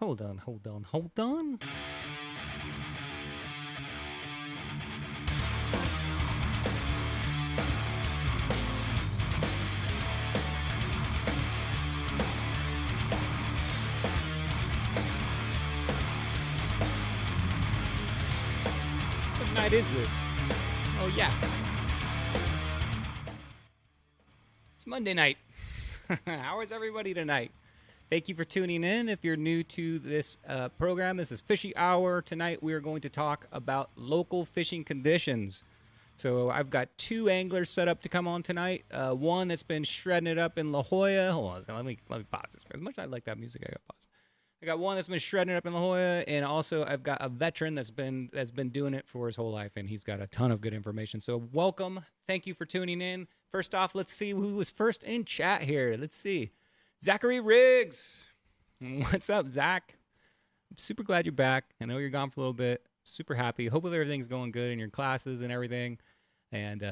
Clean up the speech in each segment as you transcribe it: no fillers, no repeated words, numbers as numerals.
Hold on, hold on, hold on. What night is this? Oh, yeah. It's Monday night. How is everybody tonight? Thank you for tuning in. If you're new to this program, this is Fishy Hour. Tonight we are going to talk about local fishing conditions. So I've got two anglers set up to come on tonight. One that's been shredding it up in La Jolla. Hold on, let me pause this. As much as I like that music, I got pause. I got one that's been shredding it up in La Jolla, and also I've got a veteran that's been doing it for his whole life, and he's got a ton of good information. So welcome, thank you for tuning in. First off, let's see who was first in chat here. Let's see, Zachary Riggs. What's up, Zach? I'm super glad you're back. I know you're gone for a little bit. Super happy. Hopefully everything's going good in your classes and everything. And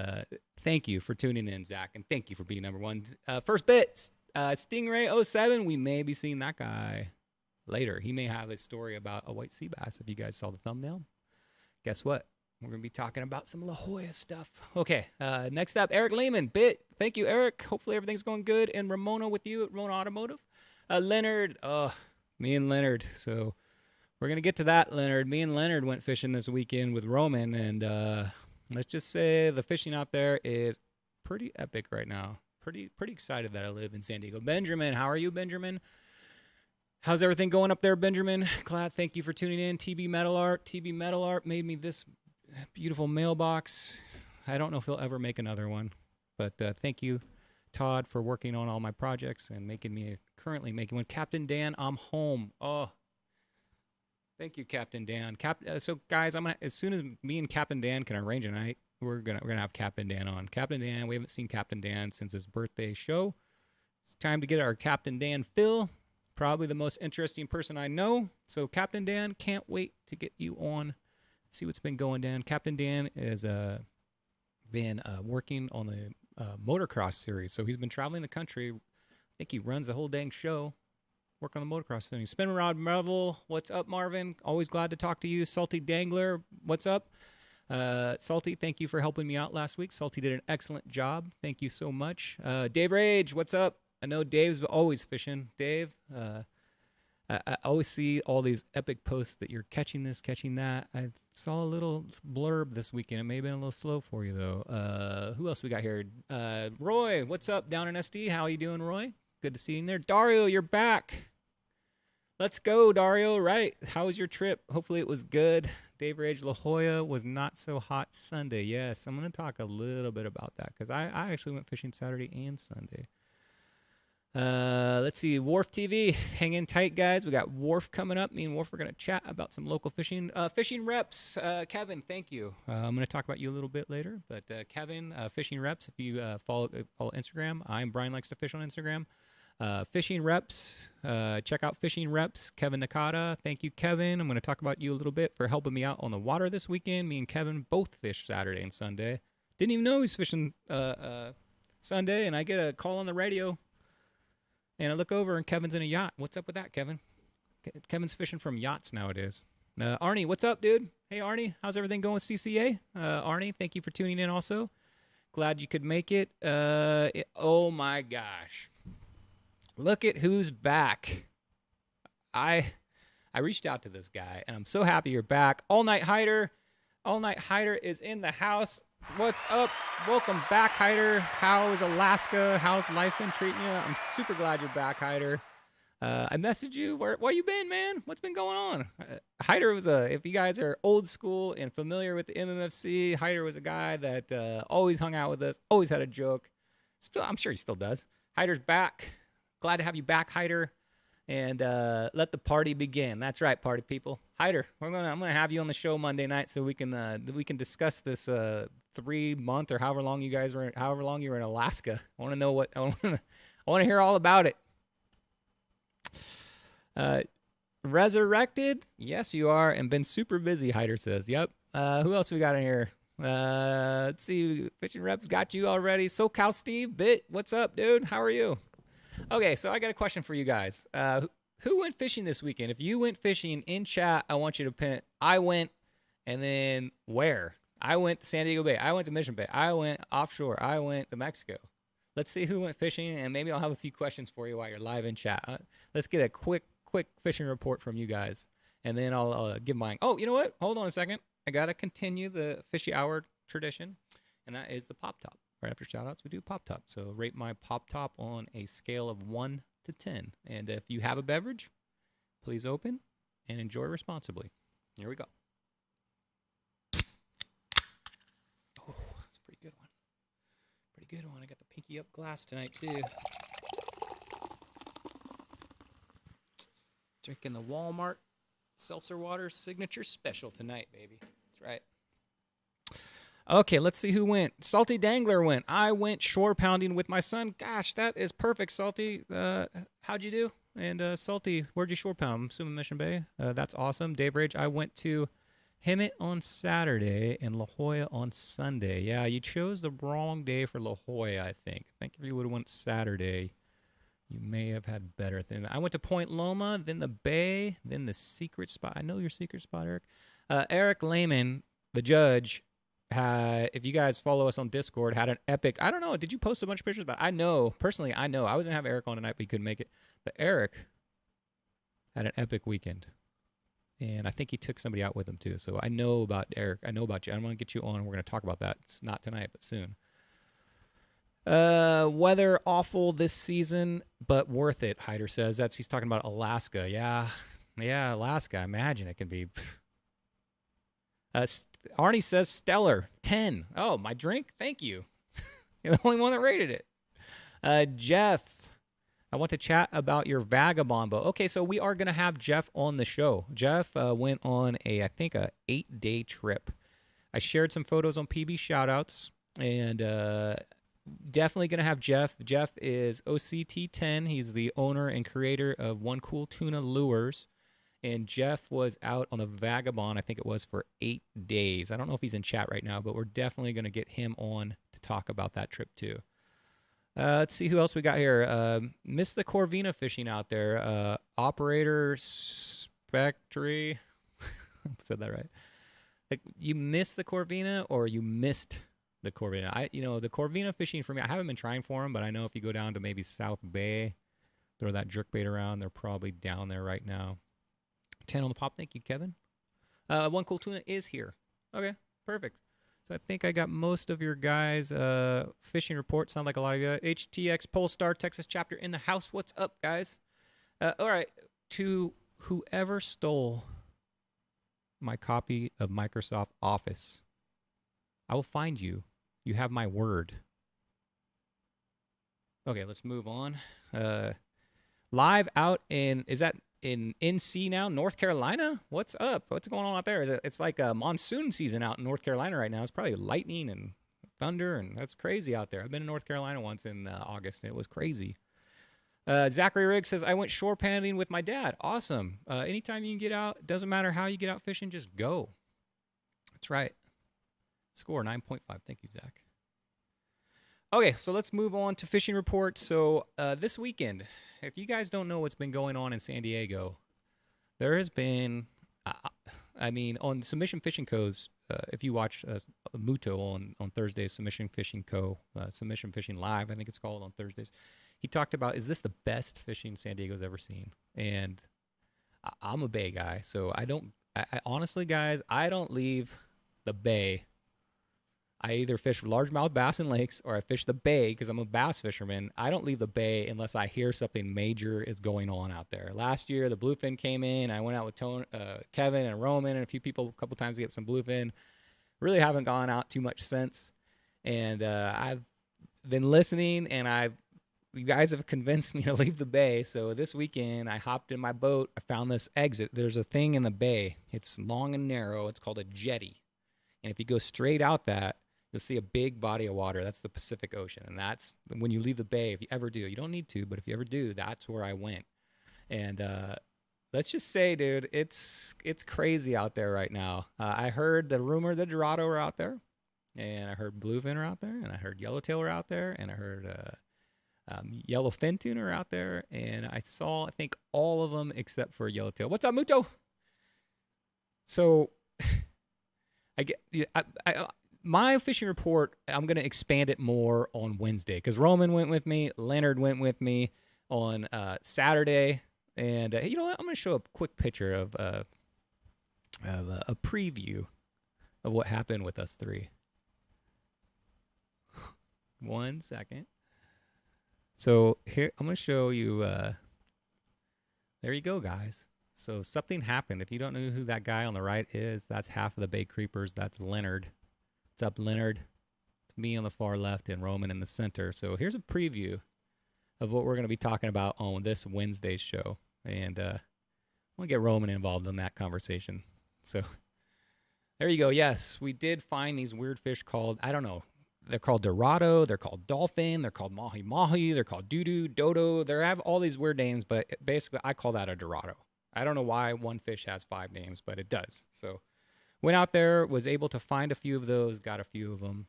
thank you for tuning in, Zach, and thank you for being number one. First bit, Stingray07. We may be seeing that guy later. He may have a story about a white sea bass. If you guys saw the thumbnail, guess what? We're going to be talking about some La Jolla stuff. Okay, next up, Eric Lehman. Bit. Thank you, Eric. Hopefully everything's going good. And Ramona with you at Ramona Automotive. Leonard. Me and Leonard. So we're going to get to that, Leonard. Me and Leonard went fishing this weekend with Roman. And let's just say the fishing out there is pretty epic right now. Pretty excited that I live in San Diego. Benjamin, how are you, Benjamin? How's everything going up there, Benjamin? Glad. Thank you for tuning in. TB Metal Art. TB Metal Art made me this beautiful mailbox. I don't know if he'll ever make another one, but thank you, Todd, for working on all my projects and currently making one. Captain Dan, I'm home. Oh, thank you, Captain Dan. So guys, as soon as me and Captain Dan can arrange a night, we're gonna have Captain Dan on. Captain Dan, we haven't seen Captain Dan since his birthday show. It's time to get our Captain Dan Phil. Probably the most interesting person I know. So Captain Dan, can't wait to get you on. See what's been going down. Captain Dan has been working on the motocross series. So he's been traveling the country. I think he runs the whole dang show. Working on the motocross thing. Spin Rod Marvel, what's up, Marvin? Always glad to talk to you. Salty Dangler, what's up? Salty, thank you for helping me out last week. Salty did an excellent job. Thank you so much. Dave Rage, what's up? I know Dave's always fishing. Dave, I always see all these epic posts that you're catching this, catching that. I saw a little blurb this weekend. It may have been a little slow for you, though. Who else we got here? Roy, what's up down in SD? How you doing, Roy? Good to see you there. Dario, you're back. Let's go, Dario. Right. How was your trip? Hopefully it was good. Dave Rage, La Jolla was not so hot Sunday. Yes, I'm going to talk a little bit about that because I actually went fishing Saturday and Sunday. Let's see, Wharf TV, hang in tight, guys. We got Wharf coming up. Me and Wharf are going to chat about some local fishing. Fishing reps, Kevin, thank you. I'm going to talk about you a little bit later, but Kevin, fishing reps, if you follow Instagram, I'm Brian Likes to Fish on Instagram. Fishing reps, check out Fishing Reps, Kevin Nakata. Thank you, Kevin. I'm going to talk about you a little bit for helping me out on the water this weekend. Me and Kevin both fished Saturday and Sunday. Didn't even know he was fishing Sunday, and I get a call on the radio. And I look over, and Kevin's in a yacht. What's up with that, Kevin? Kevin's fishing from yachts nowadays. Arnie, what's up, dude? Hey, Arnie, how's everything going with CCA? Arnie, thank you for tuning in also. Glad you could make it. Oh, my gosh. Look at who's back. I reached out to this guy, and I'm so happy you're back. All Night Hider. All Night Hider is in the house. What's up? Welcome back, Hider. How is Alaska? How's life been treating you? I'm super glad you're back, Hider. I messaged you. Where you been, man? What's been going on? Hider was if you guys are old school and familiar with the MMFC, Hider was a guy that always hung out with us, always had a joke. I'm sure he still does. Hider's back. Glad to have you back, Hider. And let the party begin. That's right, party people. Hider, I'm gonna have you on the show Monday night so we can discuss this 3-month or however long you were in Alaska. I want to know I want to hear all about it. Resurrected? Yes, you are, and been super busy. Hider says. Yep. Who else we got in here? Let's see. Fishing Reps got you already. SoCal Steve, Bit. What's up, dude? How are you? Okay, so I got a question for you guys. Who went fishing this weekend? If you went fishing in chat, I want you to pin it. I went, and then where? I went to San Diego Bay. I went to Mission Bay. I went offshore. I went to Mexico. Let's see who went fishing, and maybe I'll have a few questions for you while you're live in chat. Let's get a quick fishing report from you guys, and then I'll give mine. Oh, you know what? Hold on a second. I got to continue the Fishy Hour tradition, and that is the Pop Top. Right after shout-outs, we do Pop Top. So rate my Pop Top on a scale of 1 to 10. And if you have a beverage, please open and enjoy responsibly. Here we go. Oh, that's a pretty good one. Pretty good one. I got the pinky up glass tonight, too. Drinking the Walmart Seltzer Water Signature Special tonight, baby. That's right. Okay, let's see who went. Salty Dangler went. I went shore pounding with my son. Gosh, that is perfect, Salty. How'd you do? And Salty, where'd you shore pound? I'm assuming Mission Bay. That's awesome. Dave Rage, I went to Hemet on Saturday and La Jolla on Sunday. Yeah, you chose the wrong day for La Jolla, I think. I think if you would have went Saturday, you may have had better things. I went to Point Loma, then the Bay, then the secret spot. I know your secret spot, Eric. Eric Lehman, the judge, if you guys follow us on Discord, had an epic, I don't know, did you post a bunch of pictures? But I know, personally, I was going to have Eric on tonight, but he couldn't make it. But Eric had an epic weekend. And I think he took somebody out with him, too. So I know about Eric. I know about you. I want to get you on. We're going to talk about that. It's not tonight, but soon. Weather awful this season, but worth it, Hyder says. He's talking about Alaska. Yeah, Alaska. I imagine it can be. Arnie says stellar, 10. Oh, my drink? Thank you. You're the only one that rated it. Jeff, I want to chat about your vagabond boat. Okay, so we are going to have Jeff on the show. Jeff went on I think a 8-day trip. I shared some photos on PB Shoutouts, and definitely going to have Jeff. Jeff is OCT10. He's the owner and creator of One Cool Tuna Lures. And Jeff was out on the Vagabond, I think it was, for 8 days. I don't know if he's in chat right now, but we're definitely going to get him on to talk about that trip too. Let's see who else we got here. Miss the Corvina fishing out there. Operator Spectre. Said that right. Like, you missed the Corvina or you missed the Corvina? The Corvina fishing for me, I haven't been trying for them, but I know if you go down to maybe South Bay, throw that jerkbait around, they're probably down there right now. 10 on the pop. Thank you, Kevin. One Cool Tuna is here. Okay, perfect. So I think I got most of your guys' fishing report. Sound like a lot of you. HTX Polestar Texas chapter in the house. What's up, guys? All right. To whoever stole my copy of Microsoft Office, I will find you. You have my word. Okay, let's move on. Live out in NC now, North Carolina. What's up? What's going on out there? It's like a monsoon season out in North Carolina right now. It's probably lightning and thunder, and that's crazy out there. I've been in North Carolina once in August, and it was crazy. Zachary Riggs says, I went shore paddling with my dad. Awesome. Anytime you can get out, doesn't matter how you get out fishing, just go. That's right. Score 9.5. Thank you, Zach. Okay, so let's move on to fishing reports. So this weekend, if you guys don't know what's been going on in San Diego, there has been, on Submission Fishing Co.'s, if you watch Muto on Thursdays, Submission Fishing Co., Submission Fishing Live, I think it's called, on Thursdays, he talked about, is this the best fishing San Diego's ever seen? And I'm a bay guy, so I honestly, guys, I don't leave the bay. I either fish largemouth bass in lakes or I fish the bay because I'm a bass fisherman. I don't leave the bay unless I hear something major is going on out there. Last year, the bluefin came in. I went out with Kevin and Roman and a few people a couple times to get some bluefin. Really haven't gone out too much since. And I've been listening, and you guys have convinced me to leave the bay. So this weekend, I hopped in my boat. I found this exit. There's a thing in the bay. It's long and narrow. It's called a jetty. And if you go straight out that, you'll see a big body of water. That's the Pacific Ocean. And that's when you leave the bay, if you ever do. You don't need to, but if you ever do, that's where I went. And let's just say, dude, it's crazy out there right now. I heard the rumor that Dorado are out there, and I heard bluefin are out there, and I heard yellowtail are out there, and I heard yellowfin tuna are out there, and I saw, I think, all of them except for yellowtail. What's up, Muto? So I get my fishing report. I'm going to expand it more on Wednesday because Roman went with me, Leonard went with me on Saturday, and you know what? I'm going to show a quick picture of a preview of what happened with us three. 1 second. So here, I'm going to show you. There you go, guys. So something happened. If you don't know who that guy on the right is, that's half of the Bay Creepers. That's Leonard. What's up, Leonard? It's me on the far left and Roman in the center. So here's a preview of what we're going to be talking about on this Wednesday's show. And I want to get Roman involved in that conversation. So there you go. Yes, we did find these weird fish called, I don't know. They're called Dorado, they're called Dolphin, they're called Mahi Mahi, they're called Doo-Doo, Dodo. They have all these weird names, but basically I call that a Dorado. I don't know why one fish has 5 names, but it does. So went out there, was able to find a few of those, got a few of them.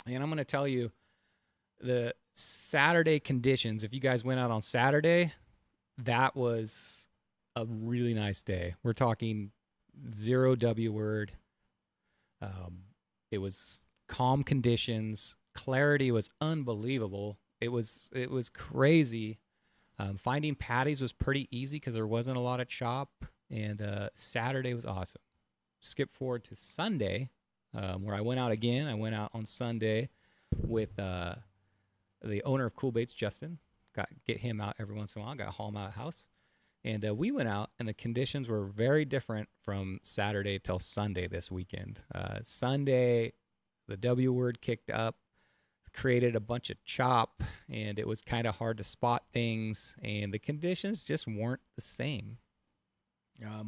And I'm going to tell you the Saturday conditions. If you guys went out on Saturday, that was a really nice day. We're talking 0 W word. It was calm conditions. Clarity was unbelievable. It was crazy. Finding patties was pretty easy because there wasn't a lot of chop, and Saturday was awesome. Skip forward to Sunday, where I went out again. I went out on Sunday with the owner of Cool Baits, Justin. Get him out every once in a while. Got to haul him out of the house. And we went out, and the conditions were very different from Saturday till Sunday this weekend. Sunday, the W word kicked up, created a bunch of chop, and it was kind of hard to spot things, and the conditions just weren't the same.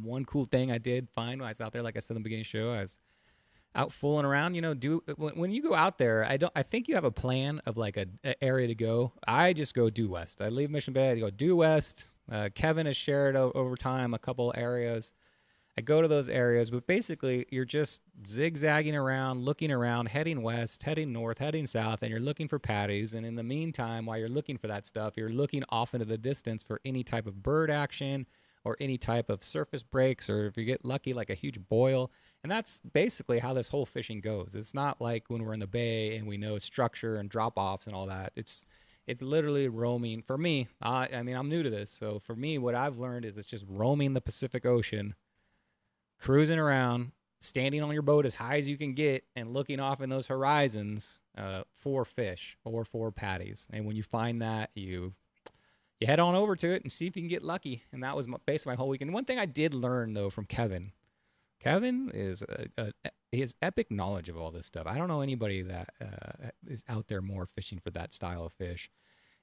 One cool thing I did find when I was out there, like I said in the beginning of the show, I was out fooling around. You know, when you go out there, I think you have a plan of like a area to go. I just go due west. I leave Mission Bay, I go due west. Kevin has shared over time a couple areas. I go to those areas, but basically you're just zigzagging around, looking around, heading west, heading north, heading south, and you're looking for patties. And in the meantime, while you're looking for that stuff, you're looking off into the distance for any type of bird action or any type of surface breaks, or if you get lucky, like a huge boil. And that's basically how this whole fishing goes. It's not like when we're in the bay and we know structure and drop-offs and all that. It's literally roaming. For me, I mean, I'm new to this, so for me, what I've learned is it's just roaming the Pacific Ocean, cruising around, standing on your boat as high as you can get, and looking off in those horizons for fish or for patties. And when you find that, you head on over to it and see if you can get lucky. And that was basically my whole weekend. One thing I did learn, though, from Kevin is he has epic knowledge of all this stuff. I don't know anybody that is out there more fishing for that style of fish.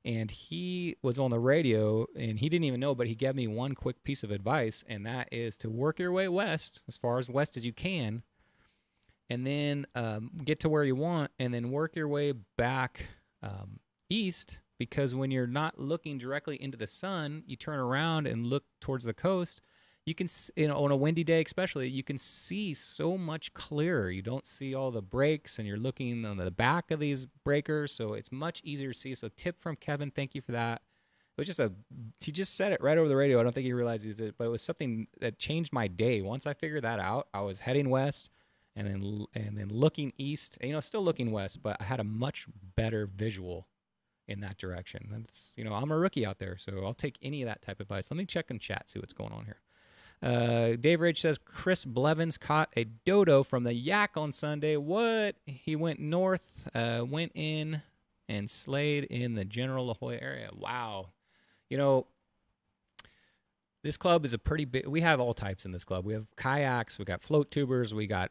And he was on the radio, and he didn't even know, but he gave me one quick piece of advice, and that is to work your way west, as far as west as you can, and then get to where you want, and then work your way back east, because when you're not looking directly into the sun, you turn around and look towards the coast. You can, on a windy day especially, you can see so much clearer. You don't see all the breaks, and you're looking on the back of these breakers, so it's much easier to see. So tip from Kevin, thank you for that. It was just he just said it right over the radio. I don't think he realizes it, but it was something that changed my day. Once I figured that out, I was heading west and then looking east, still looking west, but I had a much better visual in that direction. That's, I'm a rookie out there, so I'll take any of that type of advice. Let me check in chat, see what's going on here. Dave Ridge says Chris Blevins caught a dodo from the Yak on Sunday. What? He went north, went in, and slayed in the General La Jolla area. Wow. This club is a pretty big. We have all types in this club. We have kayaks, we got float tubers, we got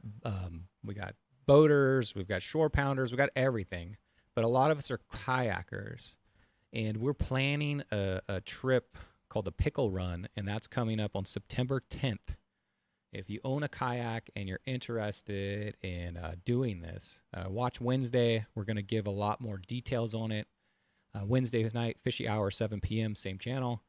boaters, we've got shore pounders, we got everything. But a lot of us are kayakers, and we're planning a trip called the Pickle Run, and that's coming up on September 10th. If you own a kayak and you're interested in doing this, watch Wednesday. We're going to give a lot more details on it. Wednesday night, Fishy Hour, 7 p.m., same channel.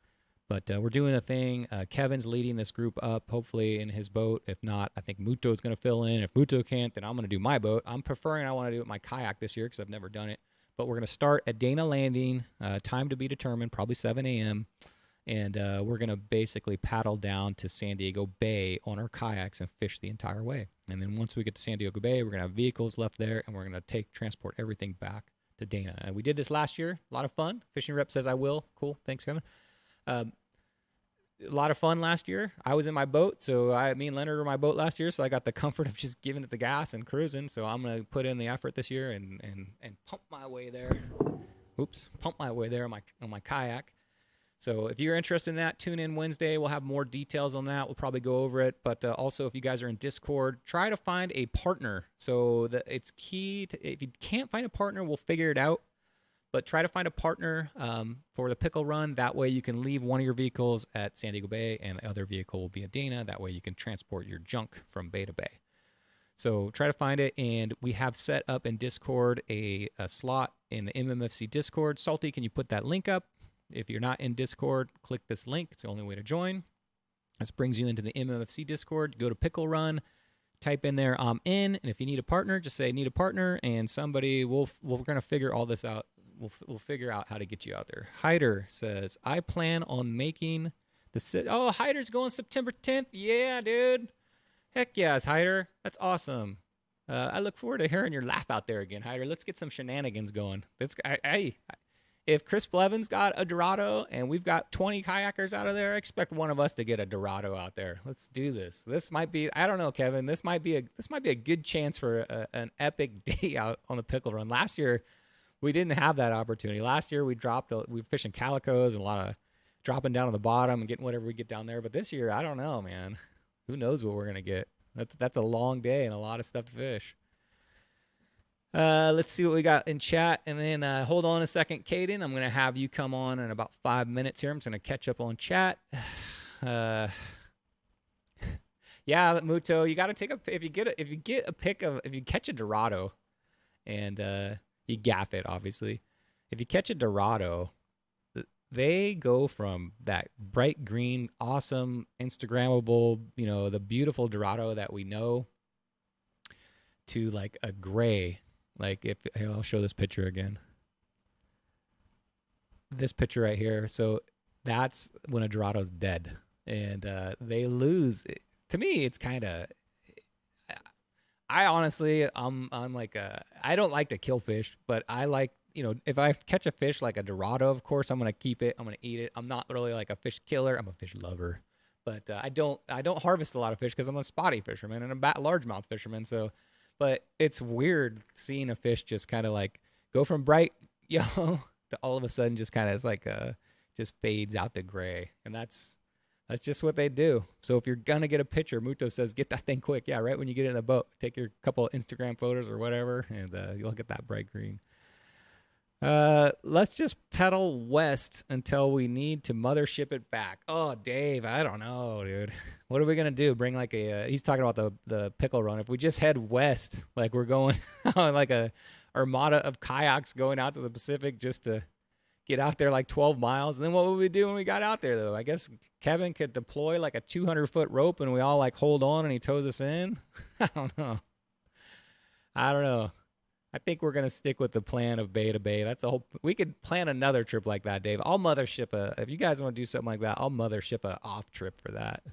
But we're doing a thing. Kevin's leading this group up, hopefully in his boat. If not, I think Muto's going to fill in. If Muto can't, then I'm going to do my boat. I'm preferring I want to do it my kayak this year because I've never done it. But we're going to start at Dana Landing, time to be determined, probably 7 a.m. And we're going to basically paddle down to San Diego Bay on our kayaks and fish the entire way. And then once we get to San Diego Bay, we're going to have vehicles left there, and we're going to transport everything back to Dana. And we did this last year. A lot of fun. Fishing rep says I will. Cool. Thanks, Kevin. A lot of fun last year. I was in my boat, so me and Leonard were in my boat last year, so I got the comfort of just giving it the gas and cruising. So I'm going to put in the effort this year and pump my way there. Pump my way there on my kayak. So if you're interested in that, tune in Wednesday. We'll have more details on that. We'll probably go over it. But also, if you guys are in Discord, try to find a partner. So it's key. If you can't find a partner, we'll figure it out. But try to find a partner for the pickle run. That way you can leave one of your vehicles at San Diego Bay and the other vehicle will be at Dana. That way you can transport your junk from bay to bay. So try to find it. And we have set up in Discord a slot in the MMFC Discord. Salty, can you put that link up? If you're not in Discord, click this link. It's the only way to join. This brings you into the MMFC Discord. Go to Pickle Run. Type in there, I'm in. And if you need a partner, just say, need a partner. And somebody we're going to figure all this out. We'll figure out how to get you out there. Hyder says, I plan on making the... Oh, Hyder's going September 10th. Yeah, dude. Heck yes, Hyder. That's awesome. I look forward to hearing your laugh out there again, Hyder. Let's get some shenanigans going. If Chris Blevins got a Dorado and we've got 20 kayakers out of there, I expect one of us to get a Dorado out there. Let's do this. This might be... I don't know, Kevin. This might be a good chance for an epic day out on the pickle run. Last year... we didn't have that opportunity. Last year, we were fishing calicos and a lot of dropping down on the bottom and getting whatever we get down there. But this year, I don't know, man. Who knows what we're going to get? That's a long day and a lot of stuff to fish. Let's see what we got in chat. And then hold on a second, Caden. I'm going to have you come on in about 5 minutes here. I'm just going to catch up on chat. Yeah, Muto, you got to take if you catch a Dorado and you gaff it, obviously. If you catch a Dorado, they go from that bright green, awesome, Instagrammable, the beautiful Dorado that we know, to like a gray. Like here, I'll show this picture again. This picture right here. So that's when a Dorado's dead, and they lose. To me, it's kind of... I honestly, I'm like I don't like to kill fish, but I like, if I catch a fish like a Dorado, of course, I'm going to keep it. I'm going to eat it. I'm not really like a fish killer. I'm a fish lover, but I don't harvest a lot of fish because I'm a spotty fisherman and a largemouth fisherman. So, but it's weird seeing a fish just kind of like go from bright yellow to all of a sudden just kind of like just fades out to gray. And that's just what they do. So if you're going to get a picture, Muto says, get that thing quick. Yeah, right when you get in the boat. Take your couple of Instagram photos or whatever, and you'll get that bright green. Let's just pedal west until we need to mothership it back. Oh, Dave, I don't know, dude. What are we going to do? Bring like he's talking about the pickle run. If we just head west, like we're going on like a armada of kayaks going out to the Pacific just to get out there like 12 miles. And then what would we do when we got out there, though? I guess Kevin could deploy like a 200-foot rope and we all like hold on and he tows us in. I don't know. I think we're going to stick with the plan of bay to bay. That's a whole... We could plan another trip like that, Dave. I'll mothership if you guys want to do something like that, I'll mothership a off trip for that.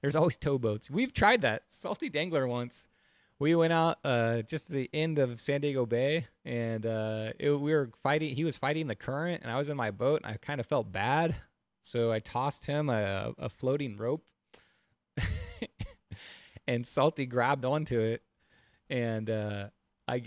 There's always towboats. We've tried that. Salty Dangler once. We went out just at the end of San Diego Bay, and we were fighting. He was fighting the current, and I was in my boat, and I kind of felt bad. So I tossed him a floating rope, and Salty grabbed onto it, and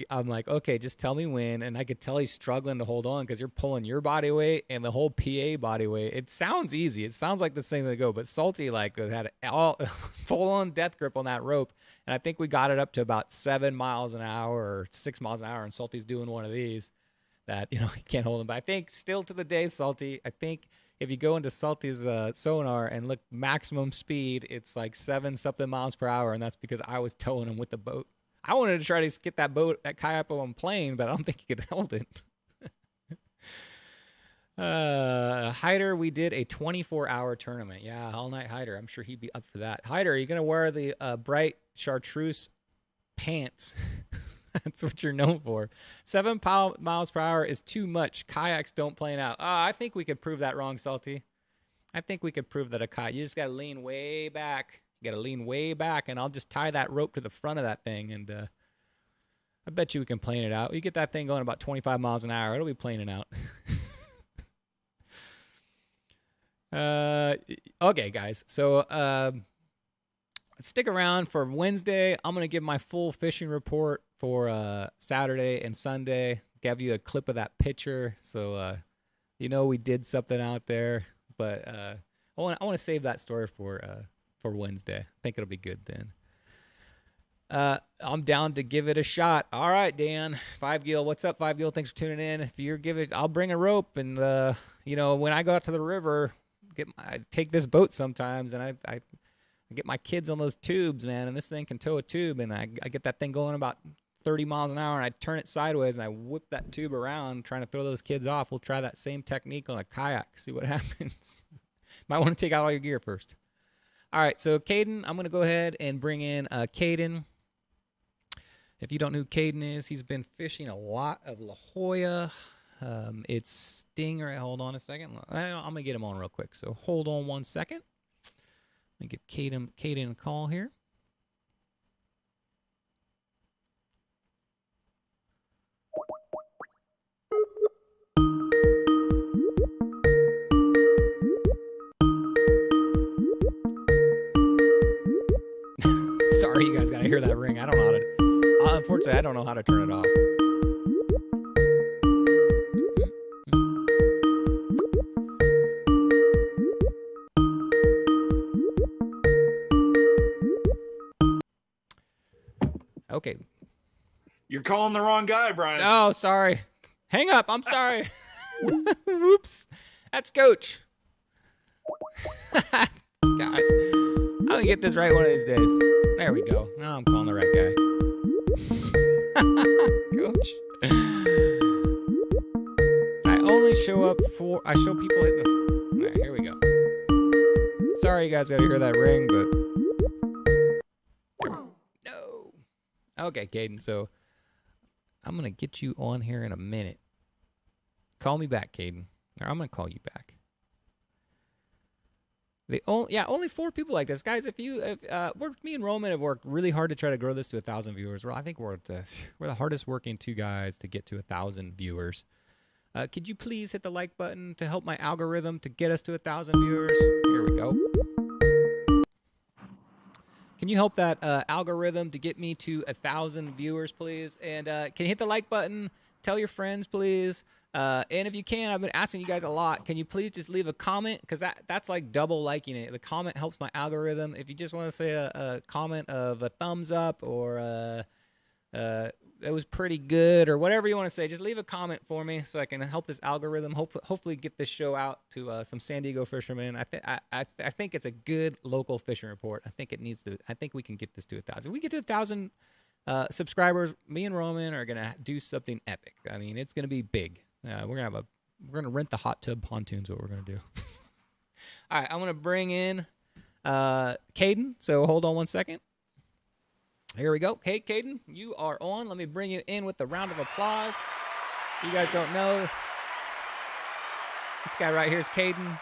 I'm like, okay, just tell me when. And I could tell he's struggling to hold on because you're pulling your body weight and the whole PA body weight. It sounds easy. It sounds like this thing to go, but Salty like had all full on death grip on that rope. And I think we got it up to about 7 miles an hour or 6 miles an hour. And Salty's doing one of these that, he can't hold him. But I think still to the day, Salty, I think if you go into Salty's sonar and look maximum speed, it's like 7-something miles per hour. And that's because I was towing him with the boat. I wanted to try to get that kayak on plane, but I don't think he could hold it. Hyder, we did a 24-hour tournament. Yeah, all-night Hyder. I'm sure he'd be up for that. Hyder, are you going to wear the bright chartreuse pants That's what you're known for. 7 miles per hour is too much. Kayaks don't plane out. I think we could prove that wrong, Salty. I think we could prove that a kayak, you just got to lean way back. You got to lean way back, and I'll just tie that rope to the front of that thing, and I bet you we can plane it out. You get that thing going about 25 miles an hour, it'll be planing out. Okay, guys. So stick around for Wednesday. I'm going to give my full fishing report for Saturday and Sunday. Give you a clip of that picture, so we did something out there. But I want to save that story for Wednesday. I think it'll be good then. I'm down to give it a shot. All right, Dan. 5 Gil. What's up, 5 Gil? Thanks for tuning in. If you're I'll bring a rope, and when I go out to the river, I take this boat sometimes, and I get my kids on those tubes, man, and this thing can tow a tube, and I get that thing going about 30 miles an hour, and I turn it sideways, and I whip that tube around trying to throw those kids off. We'll try that same technique on a kayak, see what happens. Might want to take out all your gear first. All right, so Caden, I'm going to go ahead and bring in Caden. If you don't know who Caden is, he's been fishing a lot of La Jolla. It's Stingray. Hold on a second. I'm going to get him on real quick, so hold on 1 second. Let me give Caden a call here. Sorry, you guys got to hear that ring. I don't know how to... unfortunately, I don't know how to turn it off. Okay. You're calling the wrong guy, Brian. Oh, sorry. Hang up. I'm sorry. Whoops. That's Coach. Guys, I'm going to get this right one of these days. There we go. Now I'm calling the right guy. Coach. I only show up I show people at the... All right, here we go. Sorry you guys got to hear that ring, but... No. Okay, Caden, so I'm going to get you on here in a minute. Call me back, Caden. Or I'm going to call you back. Only 4 people like this, guys. Me and Roman have worked really hard to try to grow this to 1,000 viewers. Well, I think we're the hardest working 2 guys to get to 1,000 viewers. Could you please hit the like button to help my algorithm to get us to 1,000 viewers? Here we go. Can you help that algorithm to get me to 1,000 viewers, please? And can you hit the like button? Tell your friends, please. And if you can, I've been asking you guys a lot. Can you please just leave a comment? Because that's like double liking it. The comment helps my algorithm. If you just want to say a comment of a thumbs up or it was pretty good or whatever you want to say, just leave a comment for me so I can help this algorithm. Hopefully get this show out to some San Diego fishermen. I think it's a good local fishing report. I think we can get this to 1,000. If we get to 1,000 subscribers, me and Roman are gonna do something epic. I mean, it's gonna be big. We're gonna rent the hot tub pontoons. What we're gonna do. All right, I'm gonna bring in Caden. So hold on 1 second. Here we go. Hey, Caden, you are on. Let me bring you in with the round of applause. You guys don't know, this guy right here is Caden.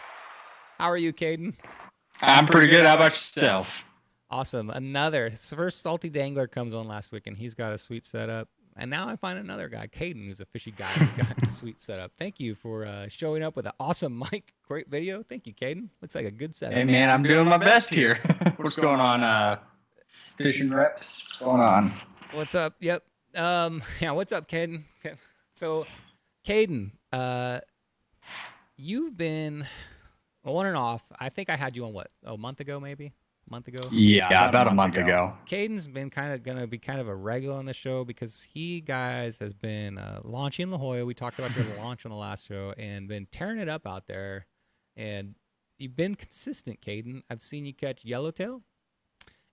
How are you, Caden? I'm pretty good. How about yourself? Awesome. First Salty Dangler comes on last week, and he's got a sweet setup. And now I find another guy, Caden, who's a fishy guy. He's got a sweet setup. Thank you for showing up with an awesome mic. Great video. Thank you, Caden. Looks like a good setup. Hey, man, I'm doing my best here. What's going on, Fishing Reps? What's going on? What's up? Yep. What's up, Caden? So, Caden, you've been on and off. I think I had you on a month ago, maybe? Month ago? Yeah, about a month ago. Caden's been gonna be kind of a regular on the show because he, guys, has been launching La Jolla. We talked about your launch on the last show and been tearing it up out there. And you've been consistent, Caden. I've seen you catch yellowtail.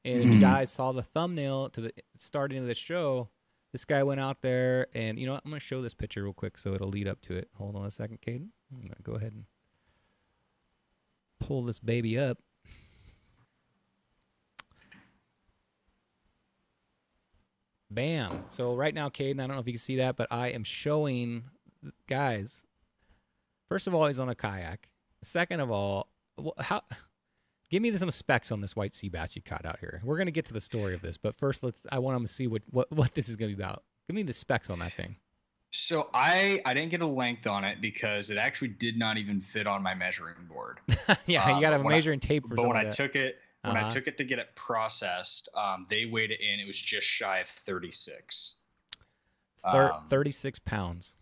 And if you guys saw the thumbnail to the starting of the show, this guy went out there and, you know what? I'm going to show this picture real quick so it'll lead up to it. Hold on a second, Caden. I'm going to go ahead and pull this baby up. Bam. So right now, Caden, I don't know if you can see that, but I am showing guys. First of all, he's on a kayak. Second of all, how? Give me some specs on this white sea bass you caught out here. We're gonna get to the story of this, but first, I want them to see what this is gonna be about. Give me the specs on that thing. So I didn't get a length on it because it actually did not even fit on my measuring board. Yeah, you got to have a measuring tape for. But when I took it, I took it to get it processed, they weighed it in. It was just shy of 36. 36 pounds.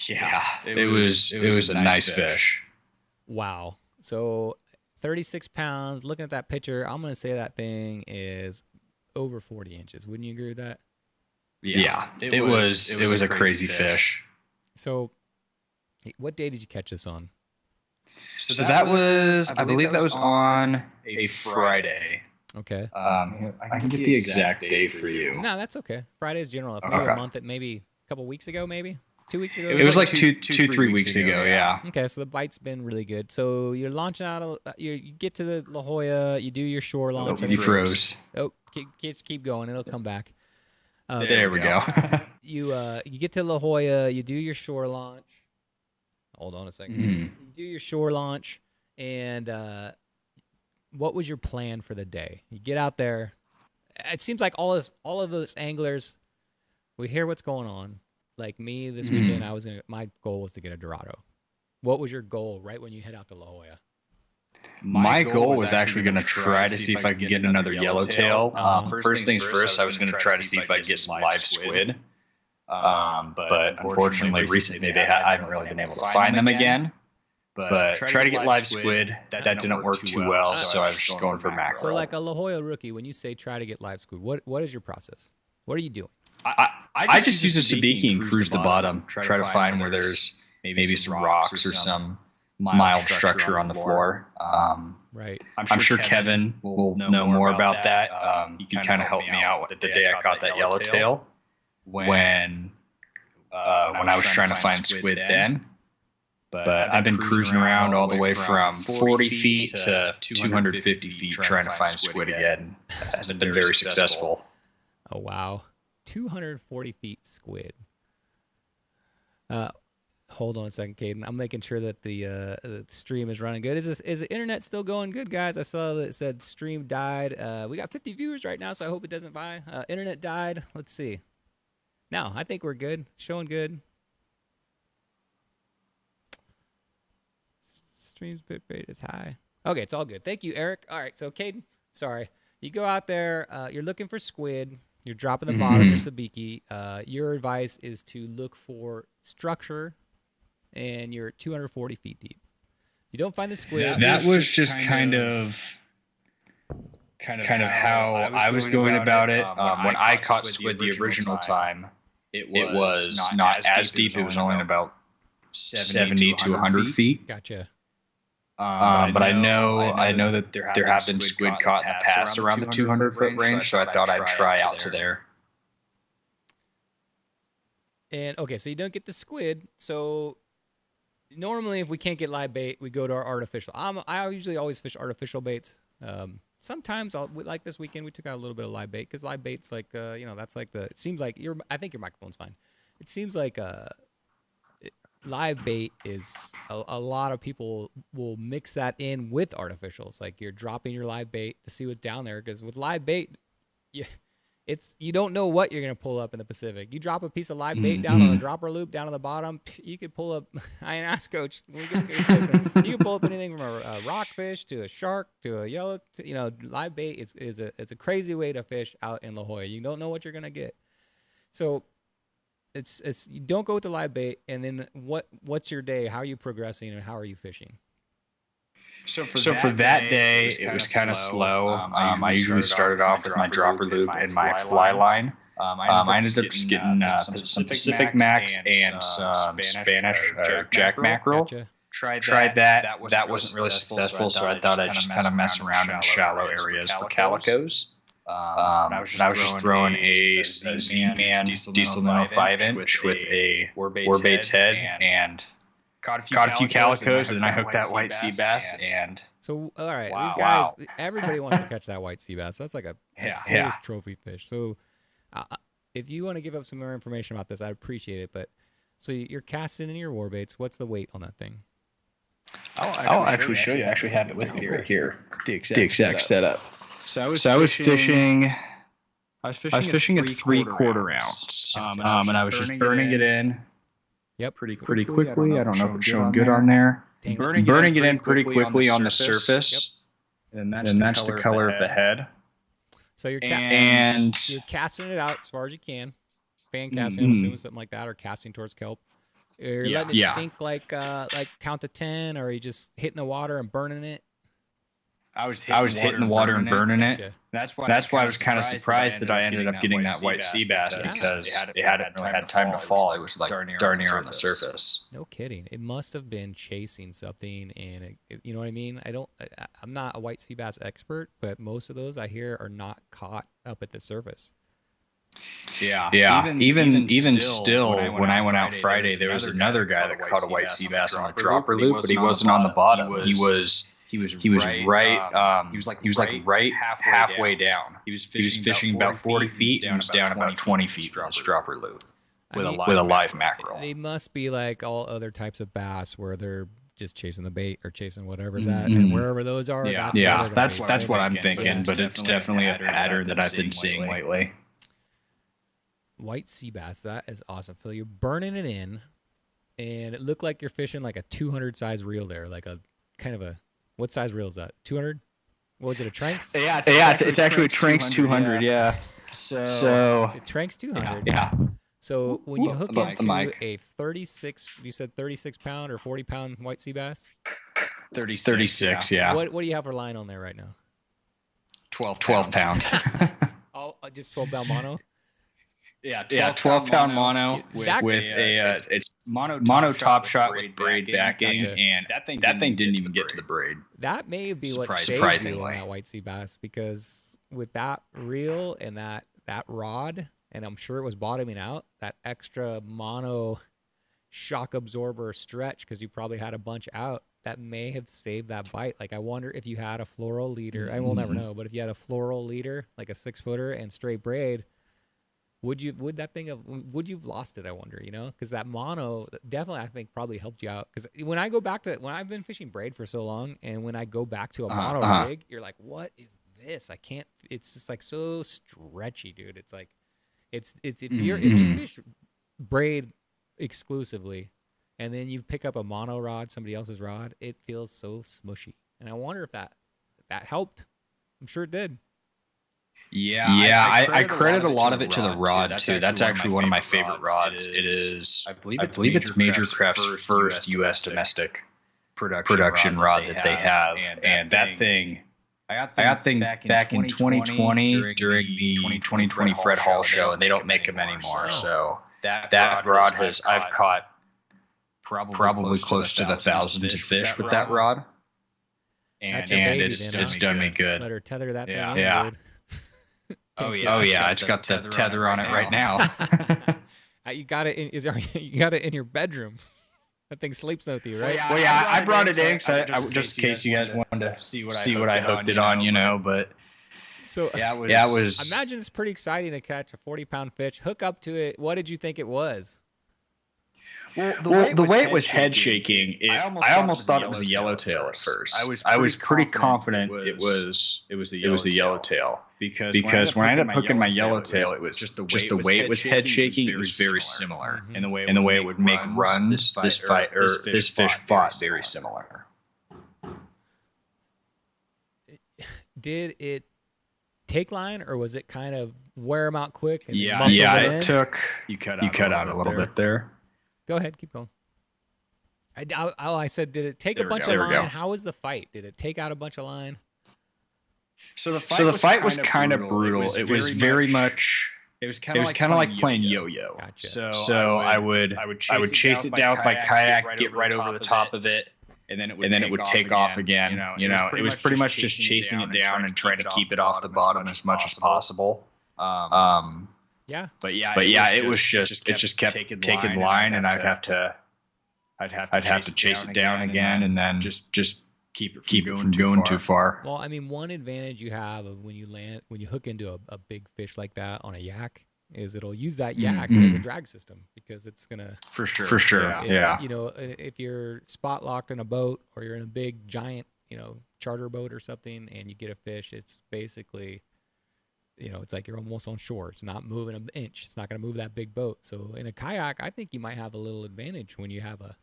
Yeah, it was a nice fish. Wow. So 36 pounds. Looking at that picture, I'm gonna say that thing is over 40 inches. Wouldn't you agree with that? Yeah, it was a crazy fish. So, what day did you catch this on? So that was, I believe that was on a Friday. Okay. I can get the exact day for you. No, that's okay. Friday's general. Maybe a month, maybe a couple weeks ago, maybe 2 weeks ago. It was like 3 weeks ago. Yeah. Okay, so the bite's been really good. So you're launching out. You get to the La Jolla. You do your shore launch. You froze. Oh, keep going. It'll come back. There we go. You get to La Jolla. You do your shore launch. Hold on a second. You do your shore launch, and what was your plan for the day? You get out there. It seems like all of those anglers, we hear what's going on. Like me this weekend, my goal was to get a Dorado. What was your goal right when you head out to La Jolla? My goal was actually going to try to see if I could get another yellowtail. First things first, I was going to try to see if I could get some live squid. But unfortunately, recently I haven't really been able to find them again. But try to get live squid. That didn't work too well, so I was just going for mackerel. So like a La Jolla rookie, when you say try to get live squid, what is your process? What are you doing? I just use a sabiki and cruise the bottom. Try to find where there's maybe some rocks or some mild structure on the floor. Right. I'm sure Kevin will know more about that. He kind of helped me out with the day I caught that yellowtail when I was trying to find squid then. But I've been cruising around all the way from 40 feet to 250 feet trying to find squid again. It hasn't been very successful. Oh, wow. 240 feet squid. Hold on a second, Caden. I'm making sure that the stream is running good. Is the internet still going good, guys? I saw that it said stream died. We got 50 viewers right now, so I hope it doesn't die. Internet died. Let's see. No, I think we're good. Showing good. Stream's bit rate is high. Okay, it's all good. Thank you, Eric. All right, so Caden, sorry. You go out there. You're looking for squid. You're dropping the bottom of sabiki. Your advice is to look for structure, and you're 240 feet deep. You don't find the squid. That was just kind of how I was going about it. When I caught squid the original time, it was not as deep. It was only about 70 to 100 feet. Gotcha. But I know that there have been squid caught in the past around the 200-foot range, so I thought I'd try out to there. And okay, so you don't get the squid. So normally, if we can't get live bait, we go to our artificial. I usually always fish artificial baits. Sometimes like this weekend, we took out a little bit of live bait because live bait's like that's like it seems like I think your microphone's fine. It seems like live bait is a lot of people will mix that in with artificials. Like you're dropping your live bait to see what's down there because with live bait, you don't know what you're gonna pull up in the Pacific. You drop a piece of live bait down on a dropper loop down on the bottom, you could pull up. I asked Coach, you can pull up anything from a rockfish to a shark to a yellow. Live bait is a crazy way to fish out in La Jolla. You don't know what you're gonna get, so. It's you don't go with the live bait, and then what's your day? How are you progressing, and how are you fishing? So for that day, it was kind of slow. I usually started off with my dropper loop and my fly line. I ended up just getting some Pacific Max and some Spanish jack mackerel. Gotcha. Tried that. That wasn't really successful, so I thought I'd just kind of mess around in the shallow areas for calicos. I was just throwing a Z-Man diesel minnow 5-inch with a Warbait's head and caught a few calicos, and then I hooked that white sea bass. And so, all right, these guys, everybody wants to catch that white sea bass. That's like a serious trophy fish. So, if you want to give up some more information about this, I'd appreciate it. But so you're casting in your war baits. What's the weight on that thing? I'll actually show you. I actually have it with me right here. The exact setup. So I was fishing. I was fishing a 3/4 ounce, and I was just burning it in. Yep. Pretty quickly. I don't know if it's showing good on there. Burning it in pretty quickly on the surface. Yep. And that's the color of the head. So you're you're casting it out as far as you can. Fan casting, I'm assuming something like that, or casting towards kelp. You're letting it sink like count to 10, or are you just hitting the water and burning it? I was hitting the water and burning it. Gotcha. That's why I was kind of surprised that I ended up getting that white sea bass because it hadn't really had time to fall. It was like darn near on the surface. No kidding. It must have been chasing something, and you know what I mean. I'm not a white sea bass expert, but most of those I hear are not caught up at the surface. Yeah. Even still, when I went out Friday, there was another guy that caught a white sea bass on the dropper loop, but he wasn't on the bottom. He was right halfway down. He was fishing about 40 feet and was down about 20 feet on the dropper loop with a live mackerel. They must be like all other types of bass where they're just chasing the bait or chasing whatever's at, and wherever those are. That's what I'm thinking, but it's definitely a pattern that I've been seeing lately. White sea bass, that is awesome. So you're burning it in, and it looked like you're fishing like a 200 size reel there, like a kind of a, what size reel is that? 200? What was it, a Tranks? It's actually a Tranks 200. Yeah. So it Tranks 200. Yeah. So when you hook into a 36, you said 36 pound or 40 pound white sea bass? 36. Yeah. What do you have for line on there right now? 12 pound. Oh, just 12 pound mono. Yeah, 12 pound mono with a it's mono top shot with braid backing, gotcha. And that thing didn't even get to the braid. That may be what saved you on that white sea bass, because with that reel and that rod, and I'm sure it was bottoming out, that extra mono shock absorber stretch, because you probably had a bunch out, that may have saved that bite. Like, I wonder if you had a floral leader, I will never know, but if you had a floral leader, like a 6-footer and straight braid, would you've lost it? I wonder, because that mono definitely, I think, probably helped you out. Because when I've been fishing braid for so long, and when I go back to a mono rig, you're like, what is this? I can't. It's just like so stretchy, dude. It's like, if you fish braid exclusively, and then you pick up a mono rod, somebody else's rod, it feels so smushy. And I wonder if that helped. I'm sure it did. Yeah, I credit a lot of it to the rod too. That's actually one of my favorite rods. It is, I believe it's Major Craft's first U.S. domestic production rod that they have, and that thing, I got thing back in 2020 during the 2020 Fred Hall show, and they don't make them anymore. So that rod I've caught probably close to the 1,000 fish with that rod, and it's done me good. Let her tether that thing on, dude. Oh yeah, it's got the tether on it right now. You got it you got it in your bedroom. That thing sleeps with you, right? Well, yeah, I brought it in just in case you guys wanted to see what I hooked it on, but so it was. I imagine it's pretty exciting to catch a 40-pound fish, hook up to it. What did you think it was? Well, the way it was head shaking, I almost thought it was a yellowtail at first. I was pretty confident it was a yellowtail because when I ended up hooking my yellowtail, it was just the way it was head shaking. It was very similar, and the way it would make runs. This fish fought very similar. Did it take line, or was it kind of wear them out quick? And it took. You cut out a little bit there. Go ahead, keep going. I said, did it take a bunch of line? How was the fight? Did it take out a bunch of line? So the fight was kind of brutal. It was very much. It was kind of like playing yo-yo. Gotcha. So I would chase it down with my kayak, get right over the top of it, and then it would take off again. It was pretty much just chasing it down and trying to keep it off the bottom as much as possible. Yeah. But it just kept taking line, and I'd have to chase it down again, and then just keep it from going too far. Well, I mean, one advantage you have of when you hook into a big fish like that on a yak, is it'll use that yak as a drag system because it's gonna for sure. Yeah. You know, if you're spot locked in a boat or you're in a big giant, you know, charter boat or something, and you get a fish, it's basically, you know, it's like you're almost on shore. It's not moving an inch. It's not going to move that big boat. So in a kayak, I think you might have a little advantage when you have a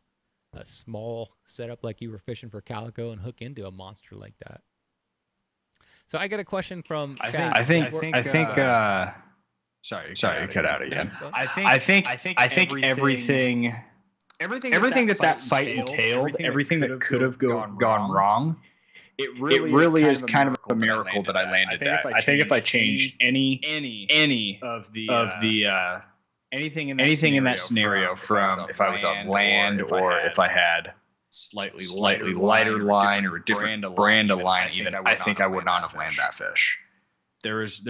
small setup like you were fishing for calico and hook into a monster like that. So I got a question from chat. I think. Sorry, you cut out again. I think everything that fight entailed, everything that could have gone wrong. It really is kind of a miracle that I landed that. I think if I changed any of the anything in that scenario from if I was on land or if I had slightly lighter line or a different brand of line, even I think I would not have landed that fish. There's